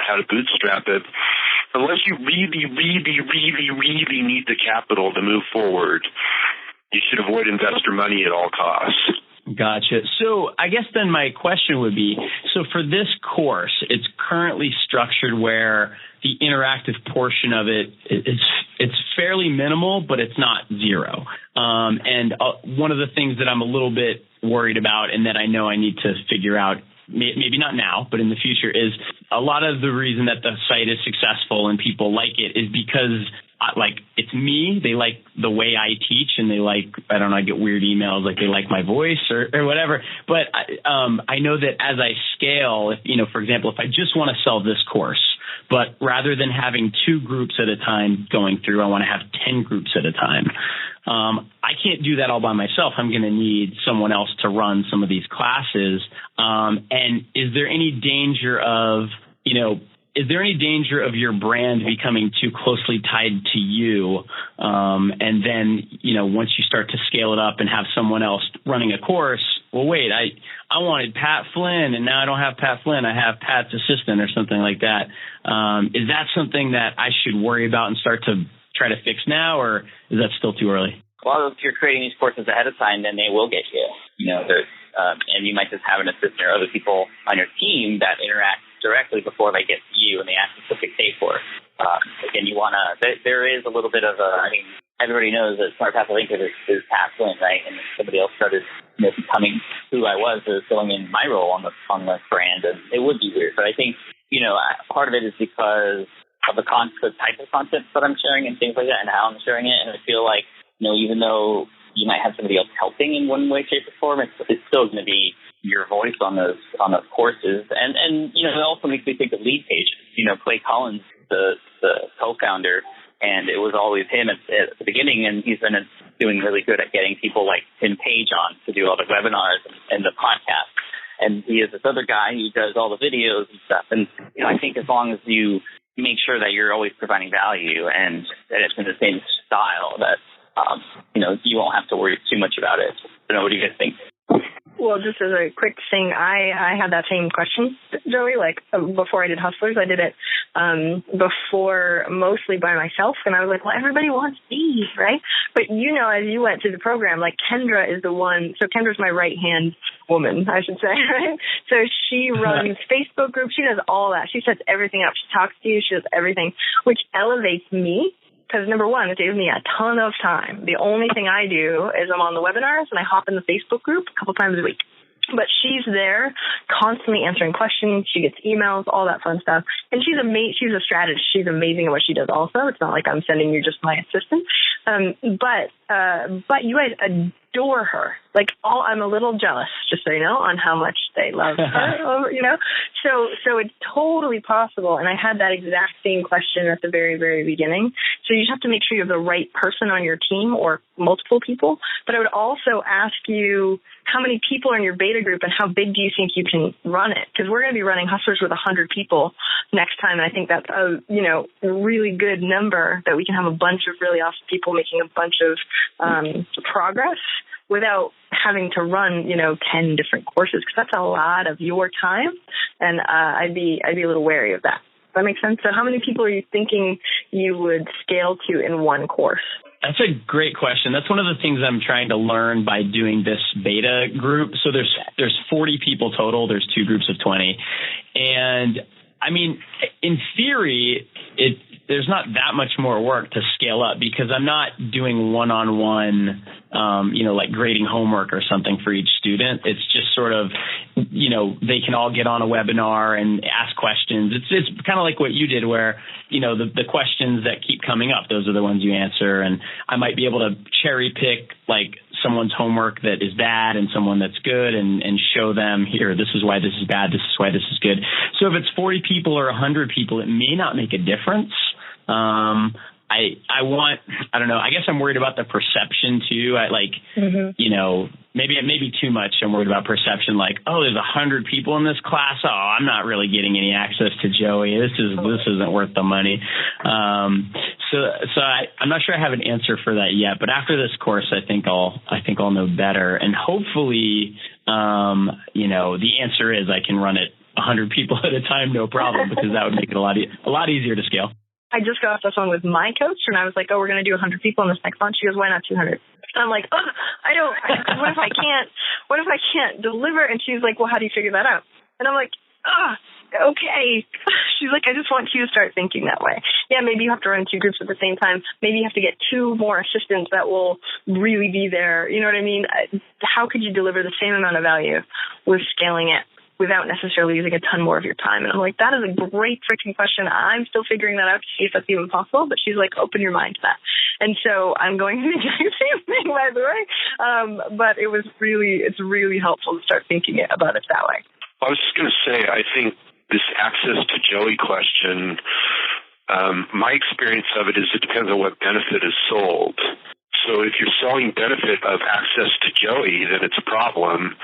how to bootstrap it, unless you really, really, really, really need the capital to move forward, you should avoid investor money at all costs. Gotcha. So I guess then my question would be, so for this course, it's currently structured where the interactive portion of it, it's fairly minimal, but it's not zero. And one of the things that I'm a little bit worried about and that I know I need to figure out, maybe not now, but in the future, is a lot of the reason that the site is successful and people like it is because it's me. They like the way I teach, and they like, I don't know, I get weird emails like they like my voice or whatever. But I know that as I scale, for example, if I just want to sell this course, But rather than having 2 groups at a time going through, I want to have 10 groups at a time. I can't do that all by myself. I'm going to need someone else to run some of these classes. And is there any danger of, your brand becoming too closely tied to you? And then, once you start to scale it up and have someone else running a course, well, wait, I wanted Pat Flynn and now I don't have Pat Flynn. I have Pat's assistant or something like that. Is that something that I should worry about and start to try to fix now, or is that still too early? Well, if you're creating these courses ahead of time, then they will get you. And you might just have an assistant or other people on your team that interact directly before they get to you and they ask you to pay for it. Again, you want to. There is a little bit of everybody knows that Smart Passive Income is Pat Flynn, right? And if somebody else started becoming who I was, or filling in my role on the brand, and it would be weird. But I think part of it is because of the type of content that I'm sharing and things like that, and how I'm sharing it. And I feel like even though you might have somebody else helping in one way, shape, or form, it's still going to be your voice on those courses. And it also makes me think of lead pages. Clay Collins, the co-founder, and it was always him at the beginning, and he's been doing really good at getting people like Tim Page on to do all the webinars and the podcast. And he is this other guy who does all the videos and stuff. And I think as long as you make sure that you're always providing value and that it's in the same style, that you won't have to worry too much about it. What do you guys think? Well, just as a quick thing, I had that same question, Joey, before I did Hustlers. I did it before mostly by myself, and I was like, well, everybody wants these, right? But as you went through the program, Kendra is the one, so Kendra's my right-hand woman, I should say, right? So she runs Facebook groups, she does all that. She sets everything up, she talks to you, she does everything, which elevates me. Because number one, it saves me a ton of time. The only thing I do is I'm on the webinars and I hop in the Facebook group a couple times a week. But she's there constantly answering questions. She gets emails, all that fun stuff. And she's a strategist. She's amazing at what she does also. It's not like I'm sending you just my assistant. But you guys adore her. I'm a little jealous, just so you know, on how much they love her, So it's totally possible. And I had that exact same question at the very, very beginning. So you just have to make sure you have the right person on your team or multiple people. But I would also ask you, how many people are in your beta group and how big do you think you can run it? Because we're going to be running Hustlers with 100 people next time. And I think that's a really good number that we can have a bunch of really awesome people making a bunch of progress without having to run, 10 different courses, because that's a lot of your time. And I'd be a little wary of that. Does that make sense? So how many people are you thinking you would scale to in one course? That's a great question. That's one of the things I'm trying to learn by doing this beta group. So there's 40 people total. There's 2 groups of 20. And I mean, in theory, there's not that much more work to scale up because I'm not doing one-on-one, like grading homework or something for each student. It's just sort of, they can all get on a webinar and ask questions. It's kind of like what you did where, the questions that keep coming up, those are the ones you answer. And I might be able to cherry pick someone's homework that is bad and someone that's good and show them here, this is why this is bad, this is why this is good. So if it's 40 people or 100 people, it may not make a difference. I don't know. I guess I'm worried about the perception too. Maybe too much. I'm worried about perception. There's 100 people in this class. Oh, I'm not really getting any access to Joey. This isn't worth the money. So I'm not sure I have an answer for that yet. But after this course, I think I'll know better. And hopefully, the answer is I can run it 100 people at a time, no problem, because that would make it a lot easier to scale. I just got off the phone with my coach, and I was like, we're going to do 100 people in this next month. She goes, why not 200? And I'm like, what if I can't deliver? And she's like, well, how do you figure that out? And I'm like, okay. She's like, I just want you to start thinking that way. Yeah, maybe you have to run 2 groups at the same time. Maybe you have to get 2 more assistants that will really be there. You know what I mean? How could you deliver the same amount of value with scaling it without necessarily using a ton more of your time? And I'm like, that is a great freaking question. I'm still figuring that out to see if that's even possible. But she's like, open your mind to that. And so I'm going to do the same thing, by the way. But it's really helpful to start thinking about it that way. I was just going to say, I think this access to Joey question, my experience of it is it depends on what benefit is sold. So if you're selling benefit of access to Joey, then it's a problem.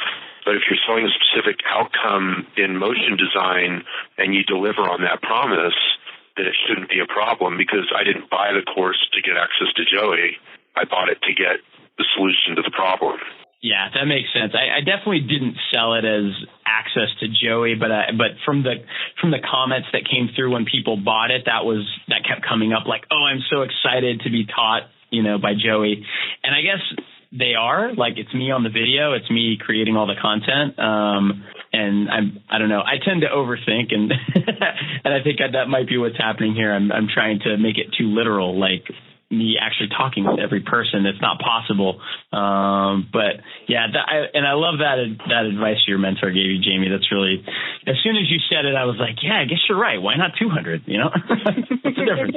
But if you're selling a specific outcome in motion design and you deliver on that promise, then it shouldn't be a problem, because I didn't buy the course to get access to Joey. I bought it to get the solution to the problem. Yeah, that makes sense. I definitely didn't sell it as access to Joey, but from the comments that came through when people bought it, that kept coming up like, oh, I'm so excited to be taught, by Joey. And I guess they are, like, it's me on the video, it's me creating all the content. And I don't know, I tend to overthink, and and I think that might be what's happening here. I'm trying to make it too literal, like me actually talking with every person. It's not possible. But yeah, I love that advice your mentor gave you, Jamie. That's really, as soon as you said it, I was like, yeah, I guess you're right. Why not 200? What's the difference?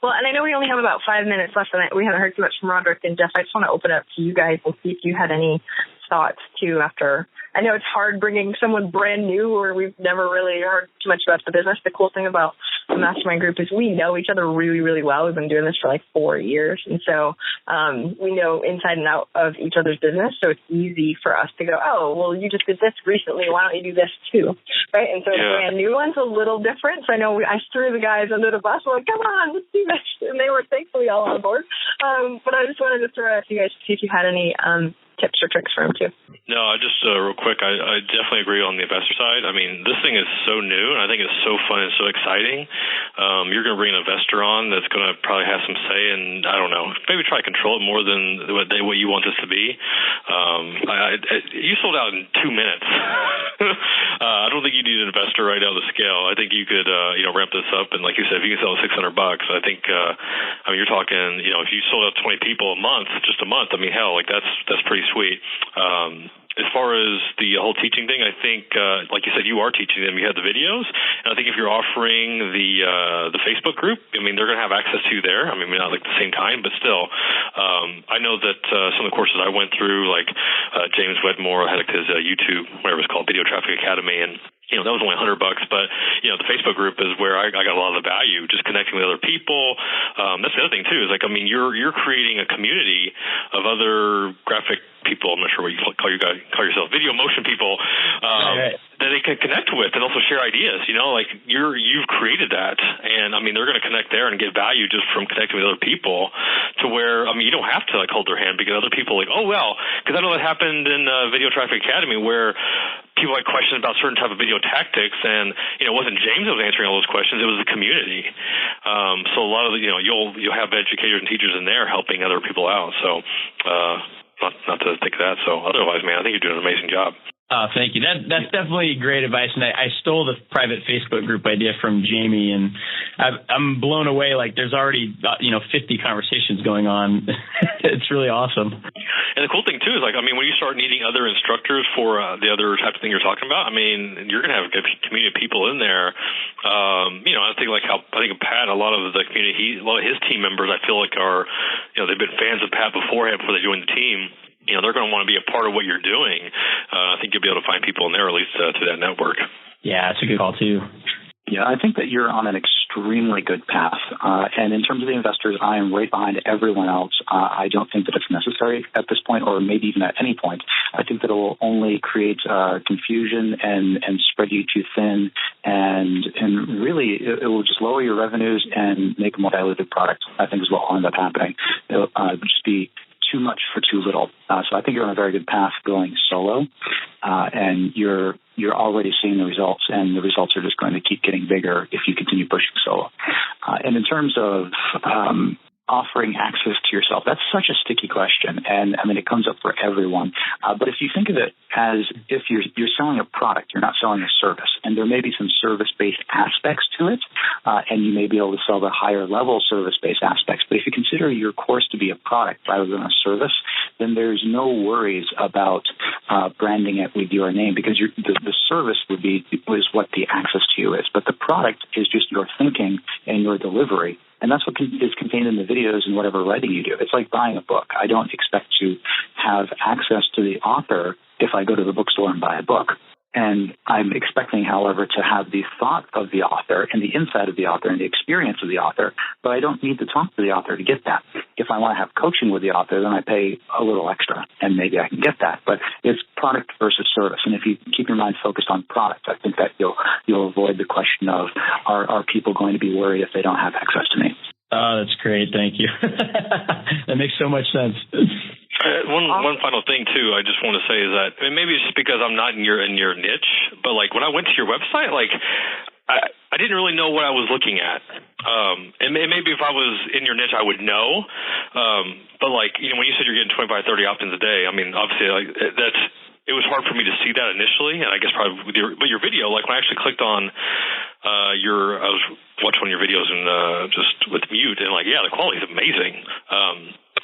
Well, and I know we only have about 5 minutes left, and we haven't heard too much from Roderick and Jeff. I just want to open it up to you guys and see if you had any thoughts too after. I know it's hard bringing someone brand new or we've never really heard too much about the business. The cool thing about the Mastermind group is we know each other really, really well. We've been doing this for like 4 years. And so we know inside and out of each other's business. So it's easy for us to go, oh, well, you just did this recently. Why don't you do this too? Right. And so the brand new one's a little different. So I know I threw the guys under the bus. I'm like, come on, let's do this. And they were thankfully all on board. But I just wanted to throw it at you guys to see if you had any tips or tricks for him too. No, just real quick, I definitely agree on the investor side. I mean, this thing is so new, and I think it's so fun and so exciting. You're going to bring an investor on that's going to probably have some say, and I don't know, maybe try to control it more than what you want this to be. You sold out in 2 minutes. I don't think you need an investor right out of the scale. I think you could ramp this up, and like you said, if you can sell $600, I think you're talking, if you sold out 20 people just a month, I mean, hell, like that's pretty sweet. As far as the whole teaching thing, I think, like you said, you are teaching them. You have the videos, and I think if you're offering the Facebook group, I mean, they're going to have access to you there. I mean, not like the same kind, but still. I know that some of the courses I went through, like James Wedmore had his YouTube, whatever it's called, Video Traffic Academy, and that was only $100, but the Facebook group is where I got a lot of the value, just connecting with other people. That's the other thing too, is like, I mean, you're creating a community of other graphic people. I'm not sure what you call yourself, video motion people, that they can connect with and also share ideas. Like you've created that, and I mean, they're going to connect there and get value just from connecting with other people. To where, I mean, you don't have to like hold their hand, because other people like, oh well, because I know that happened in Video Traffic Academy where people had questions about certain type of video tactics, and it wasn't James that was answering all those questions; it was the community. So a lot of you'll have educators and teachers in there helping other people out. So not to think of that. So otherwise, man, I think you're doing an amazing job. Thank you. That's definitely great advice, and I stole the private Facebook group idea from Jamie, and I'm blown away. Like there's already 50 conversations going on. It's really awesome. And the cool thing too is, like, I mean, when you start needing other instructors for the other type of thing you're talking about, I mean, you're going to have a good community of people in there. I think like how I think Pat, a lot of the community, a lot of his team members, I feel like are, they've been fans of Pat beforehand before they joined the team. They're going to want to be a part of what you're doing. I think you'll be able to find people in there, at least through that network. Yeah, it's a good call too. Yeah, I think that you're on an extremely good path. And in terms of the investors, I am right behind everyone else. I don't think that it's necessary at this point, or maybe even at any point. I think that it will only create confusion and spread you too thin, and really it will just lower your revenues and make a more diluted product, I think is what will end up happening. It'll just be too much for too little. So I think you're on a very good path going solo, and you're already seeing the results, and the results are just going to keep getting bigger if you continue pushing solo. And in terms of offering access to yourself, that's such a sticky question, and I mean, it comes up for everyone. But if you think of it as if you're selling a product, you're not selling a service, and there may be some service-based aspects to it, and you may be able to sell the higher-level service-based aspects. But if you consider your course to be a product rather than a service, then there's no worries about branding it with your name, because the service is what the access to you is, but the product is just your thinking and your delivery. And that's what is contained in the videos and whatever writing you do. It's like buying a book. I don't expect to have access to the author if I go to the bookstore and buy a book. And I'm expecting, however, to have the thought of the author and the insight of the author and the experience of the author, but I don't need to talk to the author to get that. If I want to have coaching with the author, then I pay a little extra, and maybe I can get that. But it's product versus service. And if you keep your mind focused on product, I think that you'll avoid the question of, are people going to be worried if they don't have access to me? Oh, that's great. Thank you. That makes so much sense. One final thing too, I just want to say is that, and maybe it's just because I'm not in your niche, but like when I went to your website, like I didn't really know what I was looking at. And maybe if I was in your niche, I would know. But like, you know, when you said you're getting 25, 30 opt-ins a day, I mean, obviously like it was hard for me to see that initially, and I guess probably with your video, like when I actually clicked on I was watching one of your videos and just with mute, and like, yeah, the quality is amazing.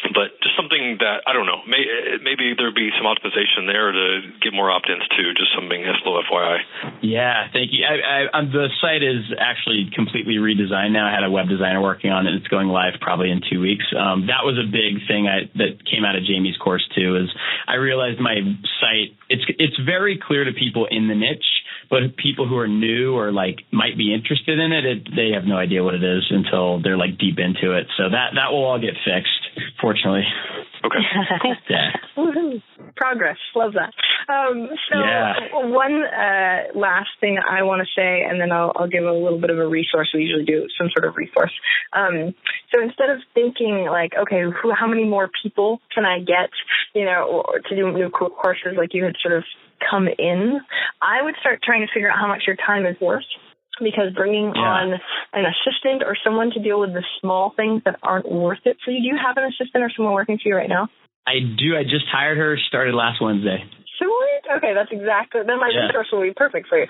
But just something that, I don't know, maybe there'd be some optimization there to get more opt-ins too, just something that's a little FYI. Yeah, thank you. The site is actually completely redesigned now. I had a web designer working on it. It's going live probably in 2 weeks. That was a big thing that came out of Jamie's course too, is I realized my site, it's very clear to people in the niche, but people who are new or like might be interested in it, they have no idea what it is until they're like deep into it. So that will all get fixed, fortunately. Okay. Cool. Yeah. Progress. Love that. One last thing I want to say, and then I'll give a little bit of a resource. We usually do some sort of resource. So instead of thinking like, okay, how many more people can I get, you know, or to do new courses like you had sort of come in, I would start trying to figure out how much your time is worth. Because bringing on an assistant or someone to deal with the small things that aren't worth it for you. Do you have an assistant or someone working for you right now? I do. I just hired her, started last Wednesday. Sweet. Okay, that's exactly. Then my resource will be perfect for you.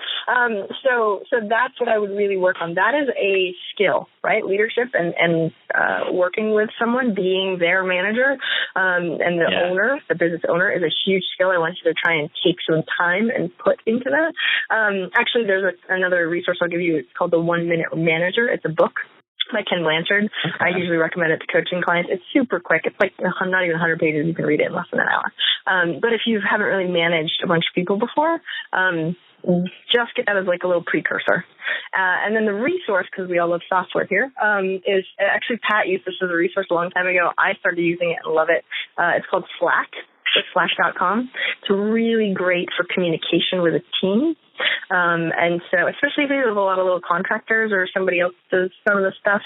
So that's what I would really work on. That is a skill, right? Leadership and working with someone, being their manager, and the owner, the business owner, is a huge skill. I want you to try and take some time and put into that. Actually, there's another resource I'll give you. It's called the 1 Minute Manager. It's a book by Ken Blanchard. Okay. I usually recommend it to coaching clients. It's super quick. It's like not even 100 pages. You can read it in less than an hour. But if you haven't really managed a bunch of people before, just get that as like a little precursor. And then the resource, because we all love software here, is actually Pat used this as a resource a long time ago. I started using it and love it. It's called Slack. It's slack.com. It's really great for communication with a team. And so especially if you have a lot of little contractors or somebody else does some of the stuff,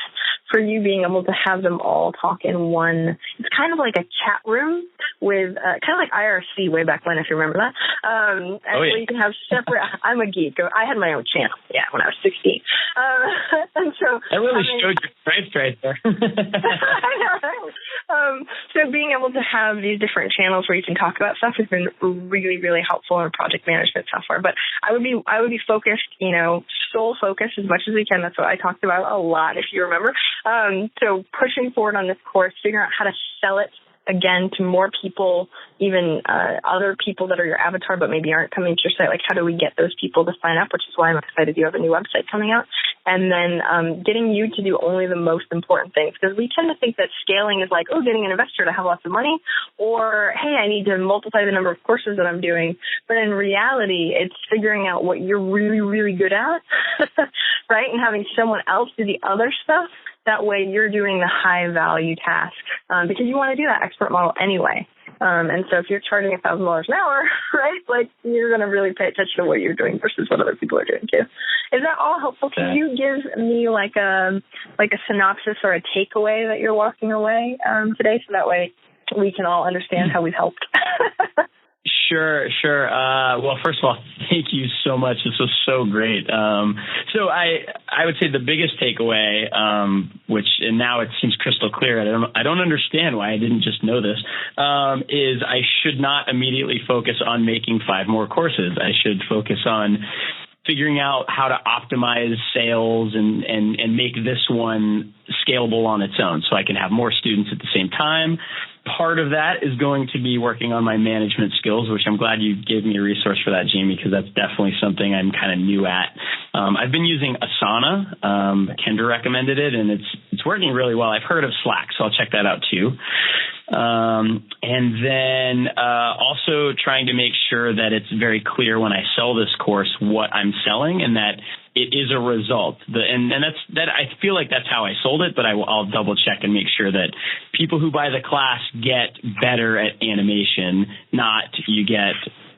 for you being able to have them all talk in one, it's kind of like a chat room with, kind of like IRC way back when, if you remember that. Where you can have separate, I'm a geek. I had my own channel, when I was 16. And so that really showed your strength right there. I know, right? So being able to have these different channels where you can talk about stuff has been really, really helpful in project management software. But I would be focused, sole focus as much as we can. That's what I talked about a lot, if you remember. So pushing forward on this course, figuring out how to sell it again to more people, even other people that are your avatar but maybe aren't coming to your site. Like, how do we get those people to sign up, which is why I'm excited you have a new website coming out. And then getting you to do only the most important things, because we tend to think that scaling is like, getting an investor to have lots of money, or, hey, I need to multiply the number of courses that I'm doing. But in reality, it's figuring out what you're really, really good at, right? And having someone else do the other stuff. That way you're doing the high value task, because you want to do that expert model anyway. And so if you're charging $1,000 an hour, right, like you're going to really pay attention to what you're doing versus what other people are doing too. Is that all helpful? Can you give me like a synopsis or a takeaway that you're walking away today, so that way we can all understand how we've helped? Sure. Well, first of all, thank you so much. This was so great. So I would say the biggest takeaway, and now it seems crystal clear, I don't understand why I didn't just know this, is I should not immediately focus on making 5 more courses. I should focus on figuring out how to optimize sales and make this one scalable on its own so I can have more students at the same time. Part of that is going to be working on my management skills, which I'm glad you gave me a resource for that, Jamie, because that's definitely something I'm kind of new at. I've been using Asana. Kendra recommended it, and it's working really well. I've heard of Slack, so I'll check that out too. And then also trying to make sure that it's very clear when I sell this course what I'm selling and that it is a result. And that's I feel like that's how I sold it, but I'll double check and make sure that people who buy the class get better at animation, not you get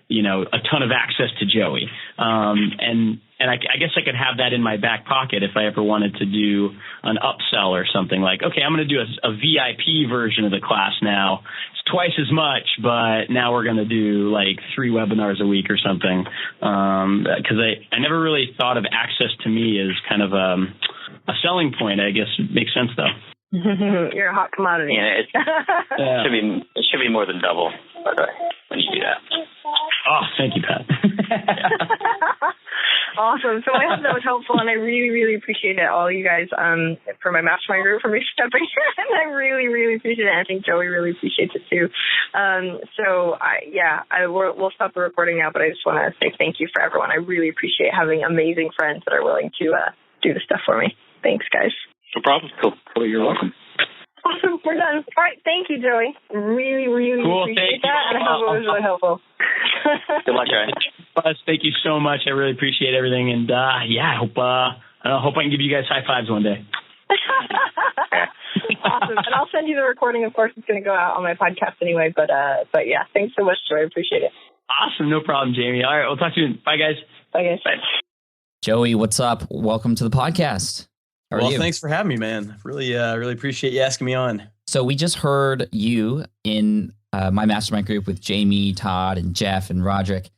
a ton of access to Joey. And I guess I could have that in my back pocket if I ever wanted to do an upsell or something like, okay, I'm going to do a VIP version of the class now. It's twice as much, but now we're going to do like 3 webinars a week or something. Because I never really thought of access to me as kind of a selling point. I guess it makes sense though. You're a hot commodity. Yeah, it should be more than double, by the way, when you do that. Oh, thank you, Pat. Awesome. So I hope that was helpful, and I really, really appreciate it, all you guys, for my mastermind group, for me stepping in. I really, really appreciate it. And I think Joey really appreciates it too. We'll stop the recording now, but I just want to say thank you for everyone. I really appreciate having amazing friends that are willing to do the stuff for me. Thanks, guys. No problem. Cool. You're welcome. Awesome. We're done. All right. Thank you, Joey. Really, really cool. appreciate that. And I hope it was really helpful. Good luck, Joey. Thank you so much. I really appreciate everything. And I hope I can give you guys high fives one day. Awesome. And I'll send you the recording. Of course, it's going to go out on my podcast anyway. But yeah, thanks so much, Joey. I appreciate it. Awesome. No problem, Jamie. All right. We'll talk to you. Bye, guys. Bye, guys. Bye. Joey, what's up? Welcome to the podcast. How are you? Thanks for having me, man. Really appreciate you asking me on. So we just heard you in my mastermind group with Jamie, Todd, and Jeff, and Roderick.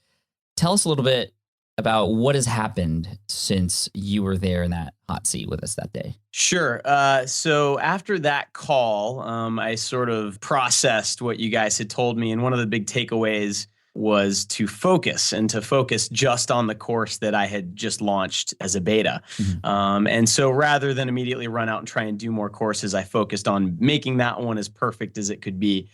Tell us a little bit about what has happened since you were there in that hot seat with us that day. Sure. So after that call, I sort of processed what you guys had told me. And one of the big takeaways was to focus just on the course that I had just launched as a beta. Mm-hmm. And so rather than immediately run out and try and do more courses, I focused on making that one as perfect as it could be.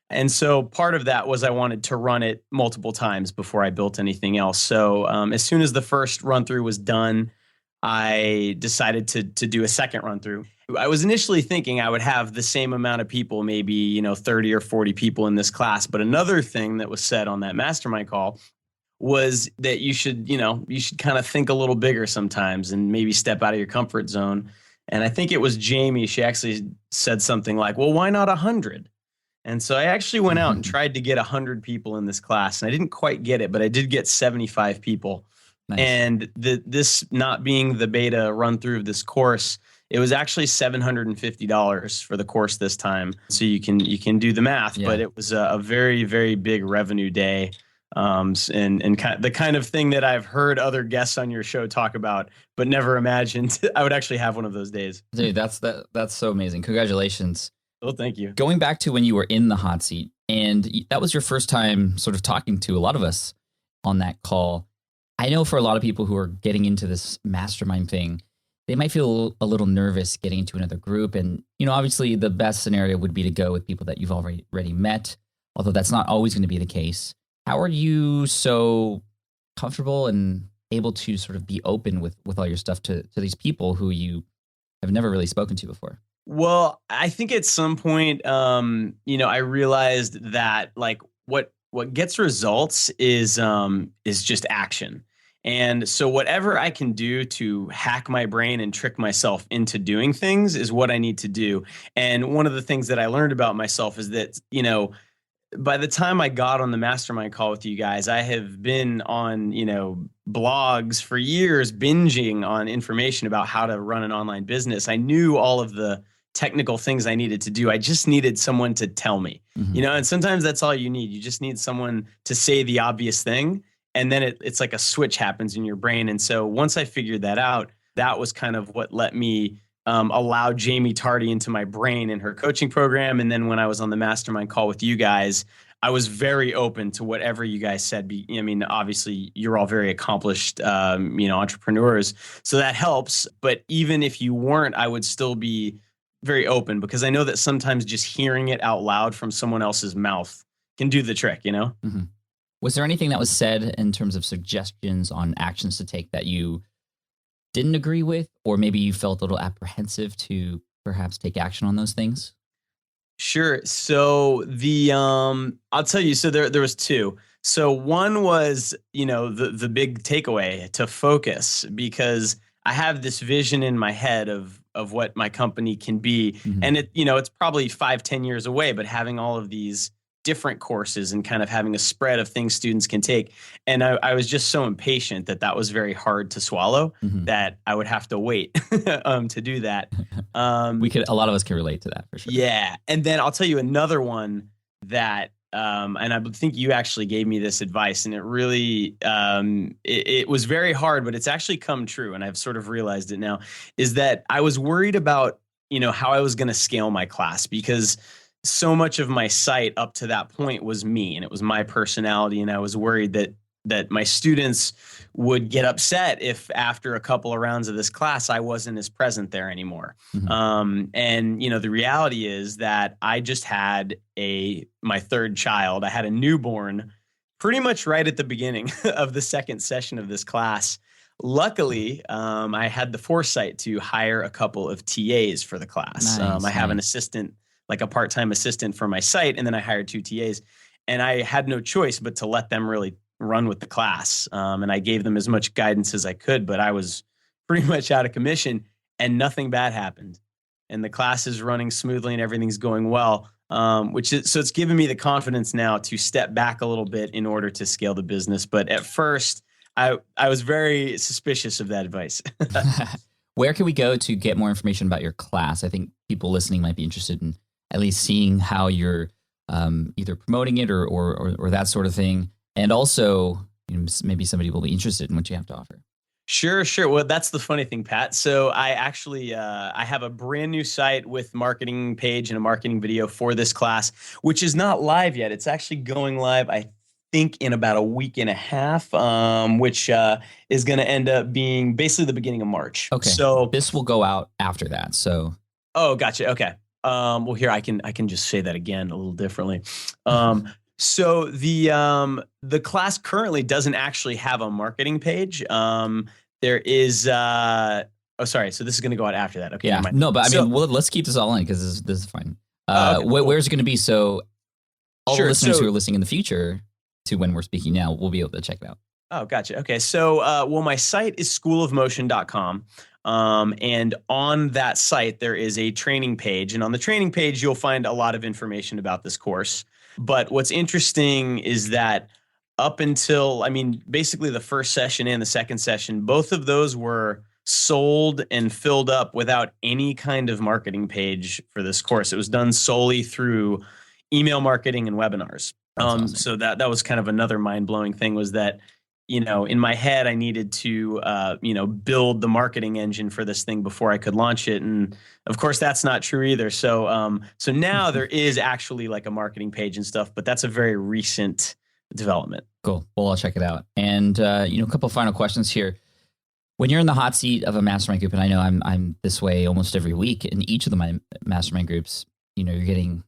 And so part of that was I wanted to run it multiple times before I built anything else. So as soon as the first run through was done, I decided to do a second run through. I was initially thinking I would have the same amount of people, maybe 30 or 40 people in this class. But another thing that was said on that mastermind call was that you should kind of think a little bigger sometimes and maybe step out of your comfort zone. And I think it was Jamie. She actually said something like, well, why not 100? And so I actually went out and tried to get 100 people in this class. And I didn't quite get it, but I did get 75 people. Nice. And this not being the beta run through of this course, it was actually $750 for the course this time. So you can do the math, but it was a very, very big revenue day. And the kind of thing that I've heard other guests on your show talk about, but never imagined I would actually have one of those days. Dude, that's so amazing. Congratulations. Oh, thank you. Going back to when you were in the hot seat, and that was your first time sort of talking to a lot of us on that call. I know for a lot of people who are getting into this mastermind thing, they might feel a little nervous getting into another group. And, obviously the best scenario would be to go with people that you've already met, although that's not always going to be the case. How are you so comfortable and able to sort of be open with all your stuff to these people who you have never really spoken to before? Well, I think at some point, I realized that like what gets results is just action. And so whatever I can do to hack my brain and trick myself into doing things is what I need to do. And one of the things that I learned about myself is that, by the time I got on the mastermind call with you guys, I have been on, blogs for years, binging on information about how to run an online business. I knew all of the technical things I needed to do. I just needed someone to tell me, and sometimes that's all you need. You just need someone to say the obvious thing. And then it's like a switch happens in your brain. And so once I figured that out, that was kind of what let me allow Jamie Tardy into my brain in her coaching program. And then when I was on the mastermind call with you guys, I was very open to whatever you guys said. Obviously you're all very accomplished, entrepreneurs. So that helps. But even if you weren't, I would still be very open because I know that sometimes just hearing it out loud from someone else's mouth can do the trick, Mm-hmm. Was there anything that was said in terms of suggestions on actions to take that you didn't agree with, or maybe you felt a little apprehensive to perhaps take action on those things? Sure. So I'll tell you, so there was two. So one was, the big takeaway to focus, because I have this vision in my head of what my company can be. Mhm. And it's probably 5-10 years away, but having all of these different courses and kind of having a spread of things students can take. And I was just so impatient that was very hard to swallow, Mhm. that I would have to wait to do that. A lot of us can relate to that for sure. Yeah. And then I'll tell you another one that, and I think you actually gave me this advice, and it really, it was very hard, but it's actually come true. And I've sort of realized it now, is that I was worried about, how I was going to scale my class, because so much of my site up to that point was me, and it was my personality. And I was worried that my students would get upset if after a couple of rounds of this class, I wasn't as present there anymore. Mhm. And the reality is that I just had my third child. I had a newborn pretty much right at the beginning of the second session of this class. Luckily, I had the foresight to hire a couple of TAs for the class. Nice, I have an nice. assistant, like a part-time assistant for my site, and then I hired 2 TAs. And I had no choice but to let them really run with the class. And I gave them as much guidance as I could, but I was pretty much out of commission, and nothing bad happened. And the class is running smoothly and everything's going well. So it's given me the confidence now to step back a little bit in order to scale the business. But at first, I was very suspicious of that advice. Where can we go to get more information about your class? I think people listening might be interested in at least seeing how you're either promoting it or that sort of thing. And also, maybe somebody will be interested in what you have to offer. Sure. Well, that's the funny thing, Pat. So I actually I have a brand new site with marketing page and a marketing video for this class, which is not live yet. It's actually going live, I think, in about a week and a half, which is going to end up being basically the beginning of March. Okay. So this will go out after that. So. Oh, gotcha. Okay. Well, here I can just say that again a little differently. So the class currently doesn't actually have a marketing page. There is. Sorry. So this is going to go out after that. Okay. Yeah. never mind. No, but I So- mean, let's keep this all in because this is fine. Okay, cool. Where's it going to be? So all Sure, the listeners so- who are listening in the future to when we're speaking now will be able to check it out. Oh, gotcha. Okay. So, my site is schoolofmotion.com. And on that site, there is a training page. And on the training page, you'll find a lot of information about this course. But what's interesting is that up until, basically the first session and the second session, both of those were sold and filled up without any kind of marketing page for this course. It was done solely through email marketing and webinars. That's awesome. So that was kind of another mind-blowing thing, was that, in my head, I needed to, build the marketing engine for this thing before I could launch it. And of course, that's not true either. So now there is actually like a marketing page and stuff, but that's a very recent development. Cool. Well, I'll check it out. And, a couple final questions here. When you're in the hot seat of a mastermind group, and I know I'm this way almost every week in each of my mastermind groups, you're getting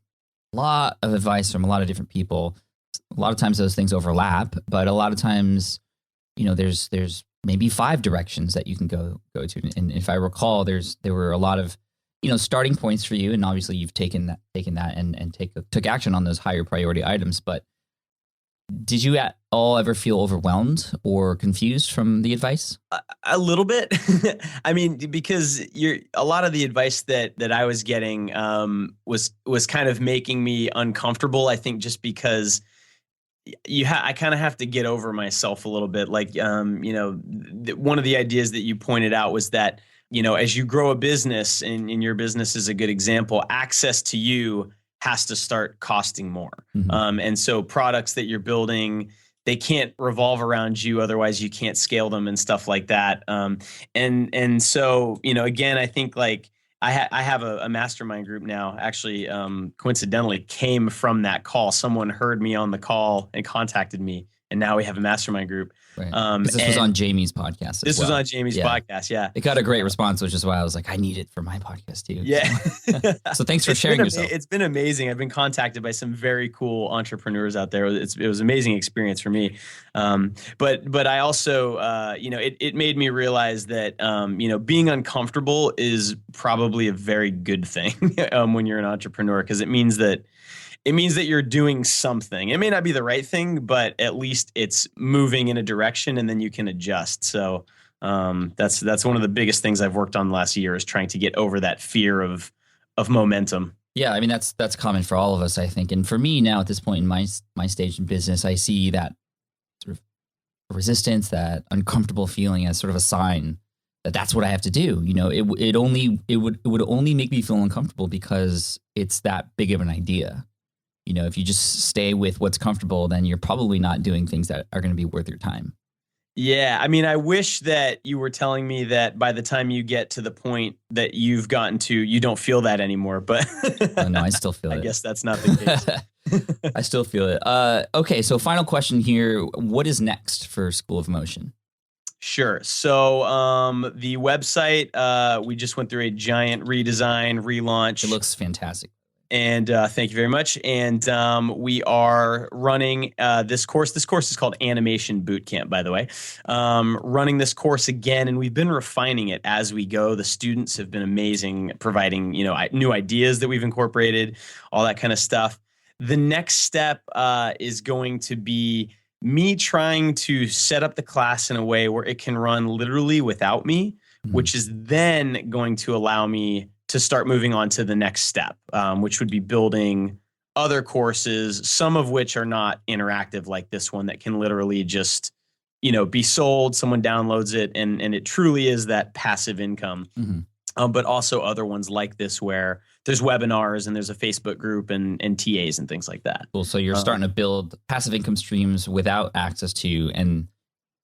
a lot of advice from a lot of different people. A lot of times those things overlap, but a lot of times, there's maybe 5 directions that you can go to. And if I recall, there were a lot of, starting points for you. And obviously you've taken that and took action on those higher priority items. But did you at all ever feel overwhelmed or confused from the advice? A little bit. Because a lot of the advice that I was getting was kind of making me uncomfortable. I think just because I kind of have to get over myself a little bit. Like, one of the ideas that you pointed out was that, as you grow a business, and your business is a good example, access to you has to start costing more. Mm-hmm. And so products that you're building, they can't revolve around you. Otherwise you can't scale them and stuff like that. And so, again, I think like I have a mastermind group now, actually, coincidentally came from that call. Someone heard me on the call and contacted me and now we have a mastermind group. Right. 'Cause this was on Jamie's podcast. This was on Jamie's podcast. Yeah. It got a great response, which is why I was like, I need it for my podcast too. Yeah. So thanks for sharing yourself. It's been amazing. I've been contacted by some very cool entrepreneurs out there. It was an amazing experience for me. But I also, it made me realize that, being uncomfortable is probably a very good thing when you're an entrepreneur, because it means that you're doing something. It may not be the right thing, but at least it's moving in a direction, and then you can adjust. So that's one of the biggest things I've worked on last year, is trying to get over that fear of momentum. Yeah, I mean that's common for all of us, I think. And for me now at this point in my stage in business, I see that sort of resistance, that uncomfortable feeling as sort of a sign that that's what I have to do. It would only make me feel uncomfortable because it's that big of an idea. If you just stay with what's comfortable, then you're probably not doing things that are going to be worth your time. Yeah. I mean, I wish that you were telling me that by the time you get to the point that you've gotten to, you don't feel that anymore. But oh, no, I still feel it. I guess that's not the case. I still feel it. Okay. So final question here. What is next for School of Motion? Sure. So the website, we just went through a giant redesign, relaunch. It looks fantastic. And thank you very much. And we are running this course. This course is called Animation Bootcamp, by the way. Running this course again, and we've been refining it as we go. The students have been amazing, providing new ideas that we've incorporated, all that kind of stuff. The next step is going to be me trying to set up the class in a way where it can run literally without me, which is then going to allow me to start moving on to the next step, which would be building other courses, some of which are not interactive like this one, that can literally just, be sold, someone downloads it, and it truly is that passive income. But also other ones like this where there's webinars and there's a Facebook group and TAs and things like that. Cool. So you're starting to build passive income streams without access to, and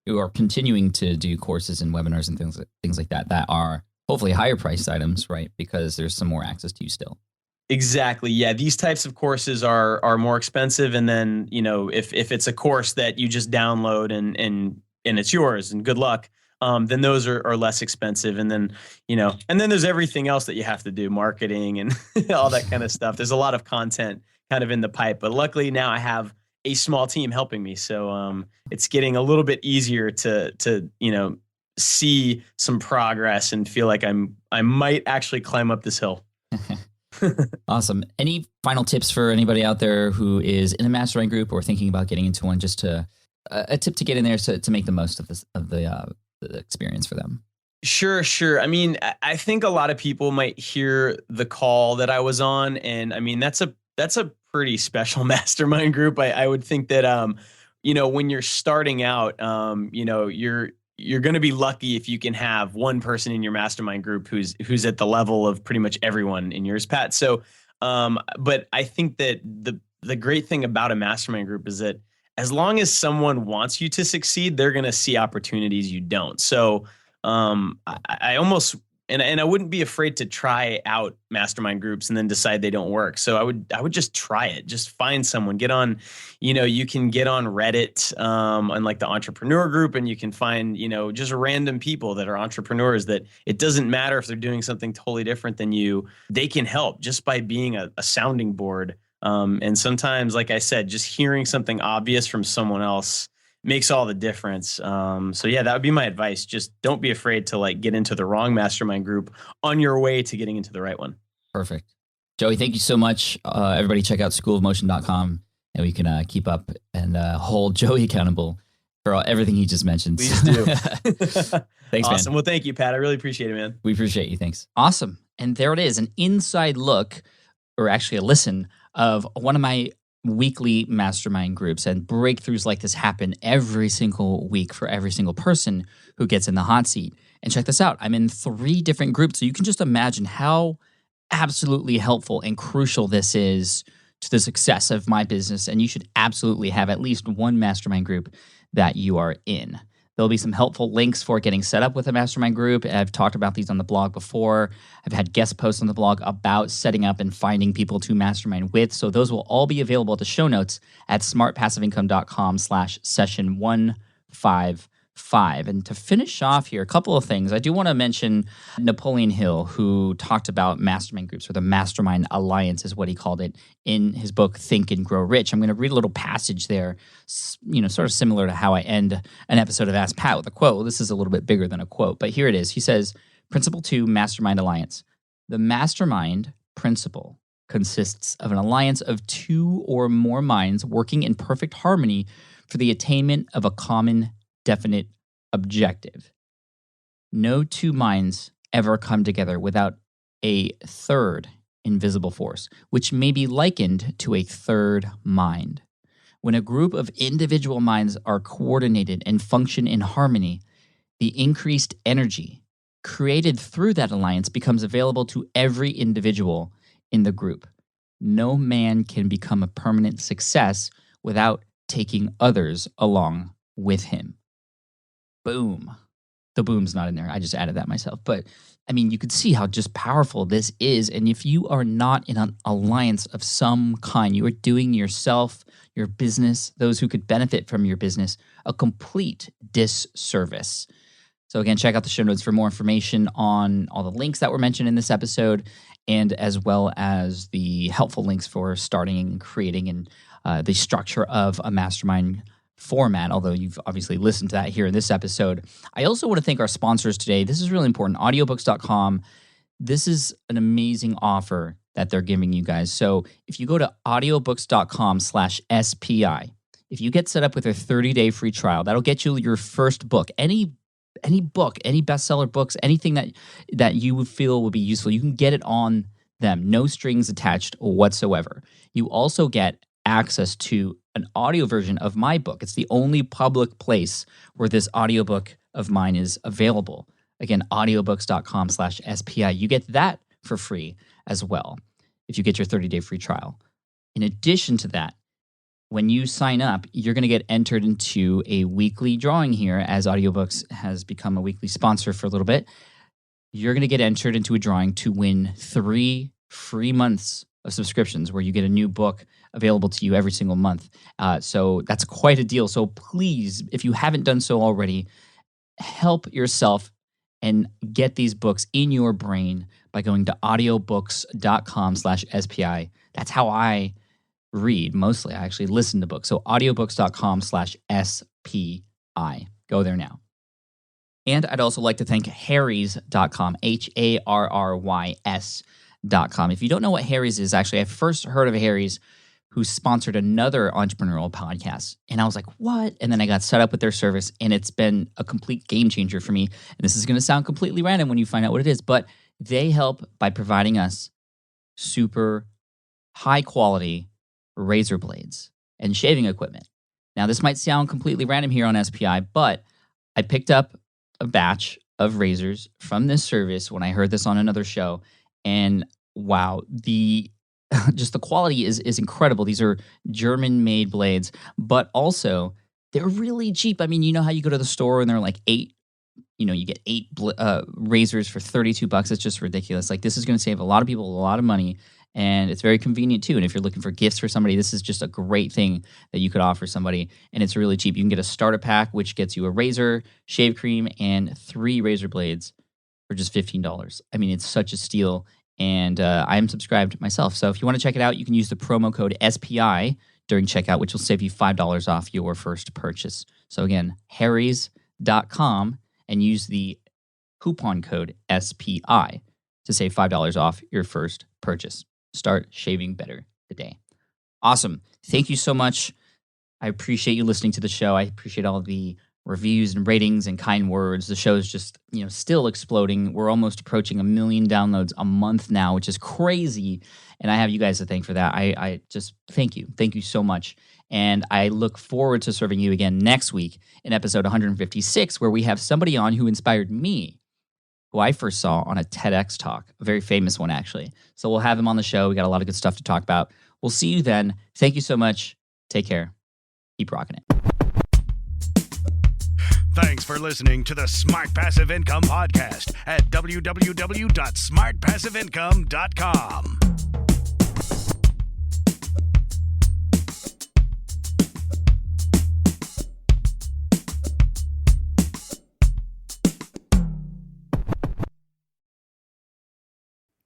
you are continuing to do courses and webinars and things like that are hopefully higher priced items, right? Because there's some more access to you still. Exactly. Yeah. These types of courses are more expensive. And then, if it's a course that you just download and it's yours and good luck, then those are less expensive. And then, and then there's everything else that you have to do, marketing and all that kind of stuff. There's a lot of content kind of in the pipe, but luckily now I have a small team helping me. So it's getting a little bit easier to see some progress and feel like I might actually climb up this hill. Awesome. Any final tips for anybody out there who is in a mastermind group or thinking about getting into one? Just a tip to get in there to make the most of the experience for them. Sure. I mean, I think a lot of people might hear the call that I was on, and I mean that's a pretty special mastermind group. I would think that when you're starting out, you're going to be lucky if you can have one person in your mastermind group who's at the level of pretty much everyone in yours, Pat. So, but I think that the great thing about a mastermind group is that as long as someone wants you to succeed, they're going to see opportunities you don't. So, I almost, and I wouldn't be afraid to try out mastermind groups and then decide they don't work. So I would just try it. Just find someone, get on, you can get on Reddit, on like the entrepreneur group, and you can find, just random people that are entrepreneurs that it doesn't matter if they're doing something totally different than you. They can help just by being a sounding board. And sometimes, like I said, just hearing something obvious from someone else makes all the difference. So yeah, that would be my advice. Just don't be afraid to get into the wrong mastermind group on your way to getting into the right one. Perfect. Joey, thank you so much. Everybody check out schoolofmotion.com and we can keep up and hold Joey accountable for everything he just mentioned. Please do. Thanks, awesome. man. Well, thank you, Pat. I really appreciate it, man. We appreciate you. Thanks. Awesome. And there it is, an inside look, or actually a listen, of one of my weekly mastermind groups. And breakthroughs like this happen every single week for every single person who gets in the hot seat. And check this out. I'm in 3 different groups. So you can just imagine how absolutely helpful and crucial this is to the success of my business. And you should absolutely have at least one mastermind group that you are in. There'll be some helpful links for getting set up with a mastermind group. I've talked about these on the blog before. I've had guest posts on the blog about setting up and finding people to mastermind with. So those will all be available at the show notes at smartpassiveincome.com/session155. And to finish off here, a couple of things. I do want to mention Napoleon Hill, who talked about mastermind groups, or the Mastermind Alliance is what he called it, in his book, Think and Grow Rich. I'm going to read a little passage there, sort of similar to how I end an episode of Ask Pat with a quote. This is a little bit bigger than a quote, but here it is. He says, Principle 2, Mastermind Alliance. The mastermind principle consists of an alliance of two or more minds working in perfect harmony for the attainment of a common definite objective. No two minds ever come together without a third invisible force, which may be likened to a third mind. When a group of individual minds are coordinated and function in harmony, the increased energy created through that alliance becomes available to every individual in the group. No man can become a permanent success without taking others along with him. Boom. The boom's not in there. I just added that myself. But I mean, you could see how just powerful this is. And if you are not in an alliance of some kind, you are doing yourself, your business, those who could benefit from your business, a complete disservice. So again, check out the show notes for more information on all the links that were mentioned in this episode, and as well as the helpful links for starting and creating and the structure of a mastermind format, although you've obviously listened to that here in this episode. I also want to thank our sponsors today. This is really important. Audiobooks.com. This is an amazing offer that they're giving you guys. So if you go to audiobooks.com/SPI, if you get set up with a 30-day free trial, that'll get you your first book. Any book, any bestseller books, anything that you would feel would be useful, you can get it on them. No strings attached whatsoever. You also get access to an audio version of my book. It's the only public place where this audiobook of mine is available. Again, audiobooks.com/SPI. You get that for free as well if you get your 30-day free trial. In addition to that, when you sign up, you're going to get entered into a weekly drawing here, as Audiobooks has become a weekly sponsor for a little bit. You're going to get entered into a drawing to win 3 free months of subscriptions where you get a new book available to you every single month. So that's quite a deal. So please, if you haven't done so already, help yourself and get these books in your brain by going to audiobooks.com/SPI. That's how I read mostly. I actually listen to books. So audiobooks.com/SPI. Go there now. And I'd also like to thank Harrys.com, HARRYS.com. If you don't know what Harry's is, actually, I first heard of Harry's, who sponsored another entrepreneurial podcast. And I was like, what? And then I got set up with their service, and it's been a complete game changer for me. And this is going to sound completely random when you find out what it is, but they help by providing us super high quality razor blades and shaving equipment. Now, this might sound completely random here on SPI, but I picked up a batch of razors from this service when I heard this on another show. And wow, the quality is incredible. These are German-made blades, but also they're really cheap. I mean, you know how you go to the store and they're like you get 8 razors for $32. It's just ridiculous. Like, this is going to save a lot of people a lot of money, and it's very convenient too. And if you're looking for gifts for somebody, this is just a great thing that you could offer somebody, and it's really cheap. You can get a starter pack, which gets you a razor, shave cream, and 3 razor blades for just $15. I mean, it's such a steal. And I am subscribed myself. So if you want to check it out, you can use the promo code SPI during checkout, which will save you $5 off your first purchase. So again, harrys.com, and use the coupon code SPI to save $5 off your first purchase. Start shaving better today. Awesome. Thank you so much. I appreciate you listening to the show. I appreciate all the reviews and ratings and kind words. The show is just, still exploding. We're almost approaching 1 million downloads a month now, which is crazy. And I have you guys to thank for that. I just thank you. Thank you so much. And I look forward to serving you again next week in episode 156, where we have somebody on who inspired me, who I first saw on a TEDx talk, a very famous one, actually. So we'll have him on the show. We got a lot of good stuff to talk about. We'll see you then. Thank you so much. Take care. Keep rocking it. Thanks for listening to the Smart Passive Income Podcast at www.smartpassiveincome.com.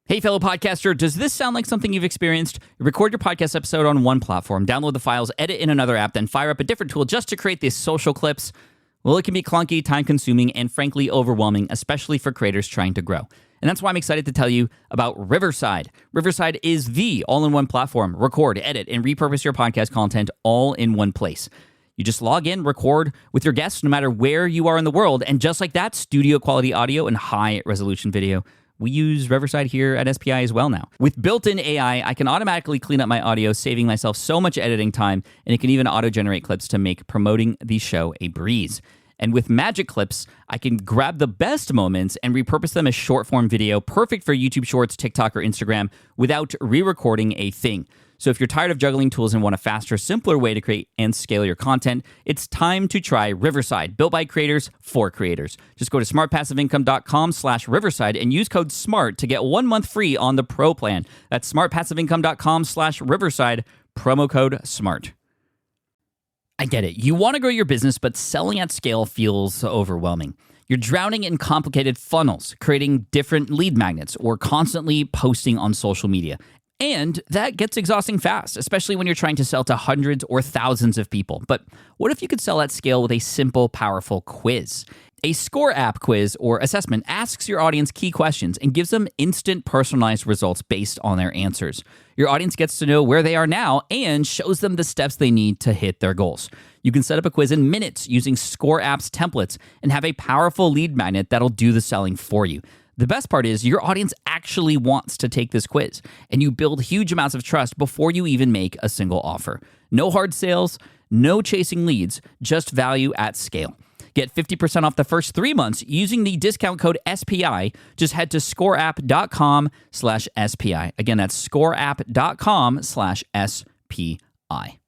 Hey, fellow podcaster, does this sound like something you've experienced? You record your podcast episode on one platform, download the files, edit in another app, then fire up a different tool just to create these social clips. Well, it can be clunky, time-consuming, and frankly overwhelming, especially for creators trying to grow. And that's why I'm excited to tell you about Riverside. Riverside is the all-in-one platform. Record, edit, and repurpose your podcast content all in one place. You just log in, record with your guests no matter where you are in the world, and just like that, studio-quality audio and high-resolution video. We use Riverside here at SPI as well now. With built-in AI, I can automatically clean up my audio, saving myself so much editing time, and it can even auto-generate clips to make promoting the show a breeze. And with Magic Clips, I can grab the best moments and repurpose them as short-form video, perfect for YouTube Shorts, TikTok, or Instagram, without re-recording a thing. So if you're tired of juggling tools and want a faster, simpler way to create and scale your content, it's time to try Riverside, built by creators for creators. Just go to smartpassiveincome.com/Riverside and use code SMART to get 1 month free on the Pro plan. That's smartpassiveincome.com/Riverside, promo code SMART. I get it. You want to grow your business, but selling at scale feels overwhelming. You're drowning in complicated funnels, creating different lead magnets, or constantly posting on social media. And that gets exhausting fast, especially when you're trying to sell to hundreds or thousands of people. But what if you could sell at scale with a simple, powerful quiz? A score app quiz or assessment asks your audience key questions and gives them instant personalized results based on their answers. Your audience gets to know where they are now and shows them the steps they need to hit their goals. You can set up a quiz in minutes using Score App's templates and have a powerful lead magnet that'll do the selling for you. The best part is your audience actually wants to take this quiz, and you build huge amounts of trust before you even make a single offer. No hard sales, no chasing leads, just value at scale. Get 50% off the first 3 months using the discount code SPI. Just head to scoreapp.com/SPI. Again, that's scoreapp.com/SPI.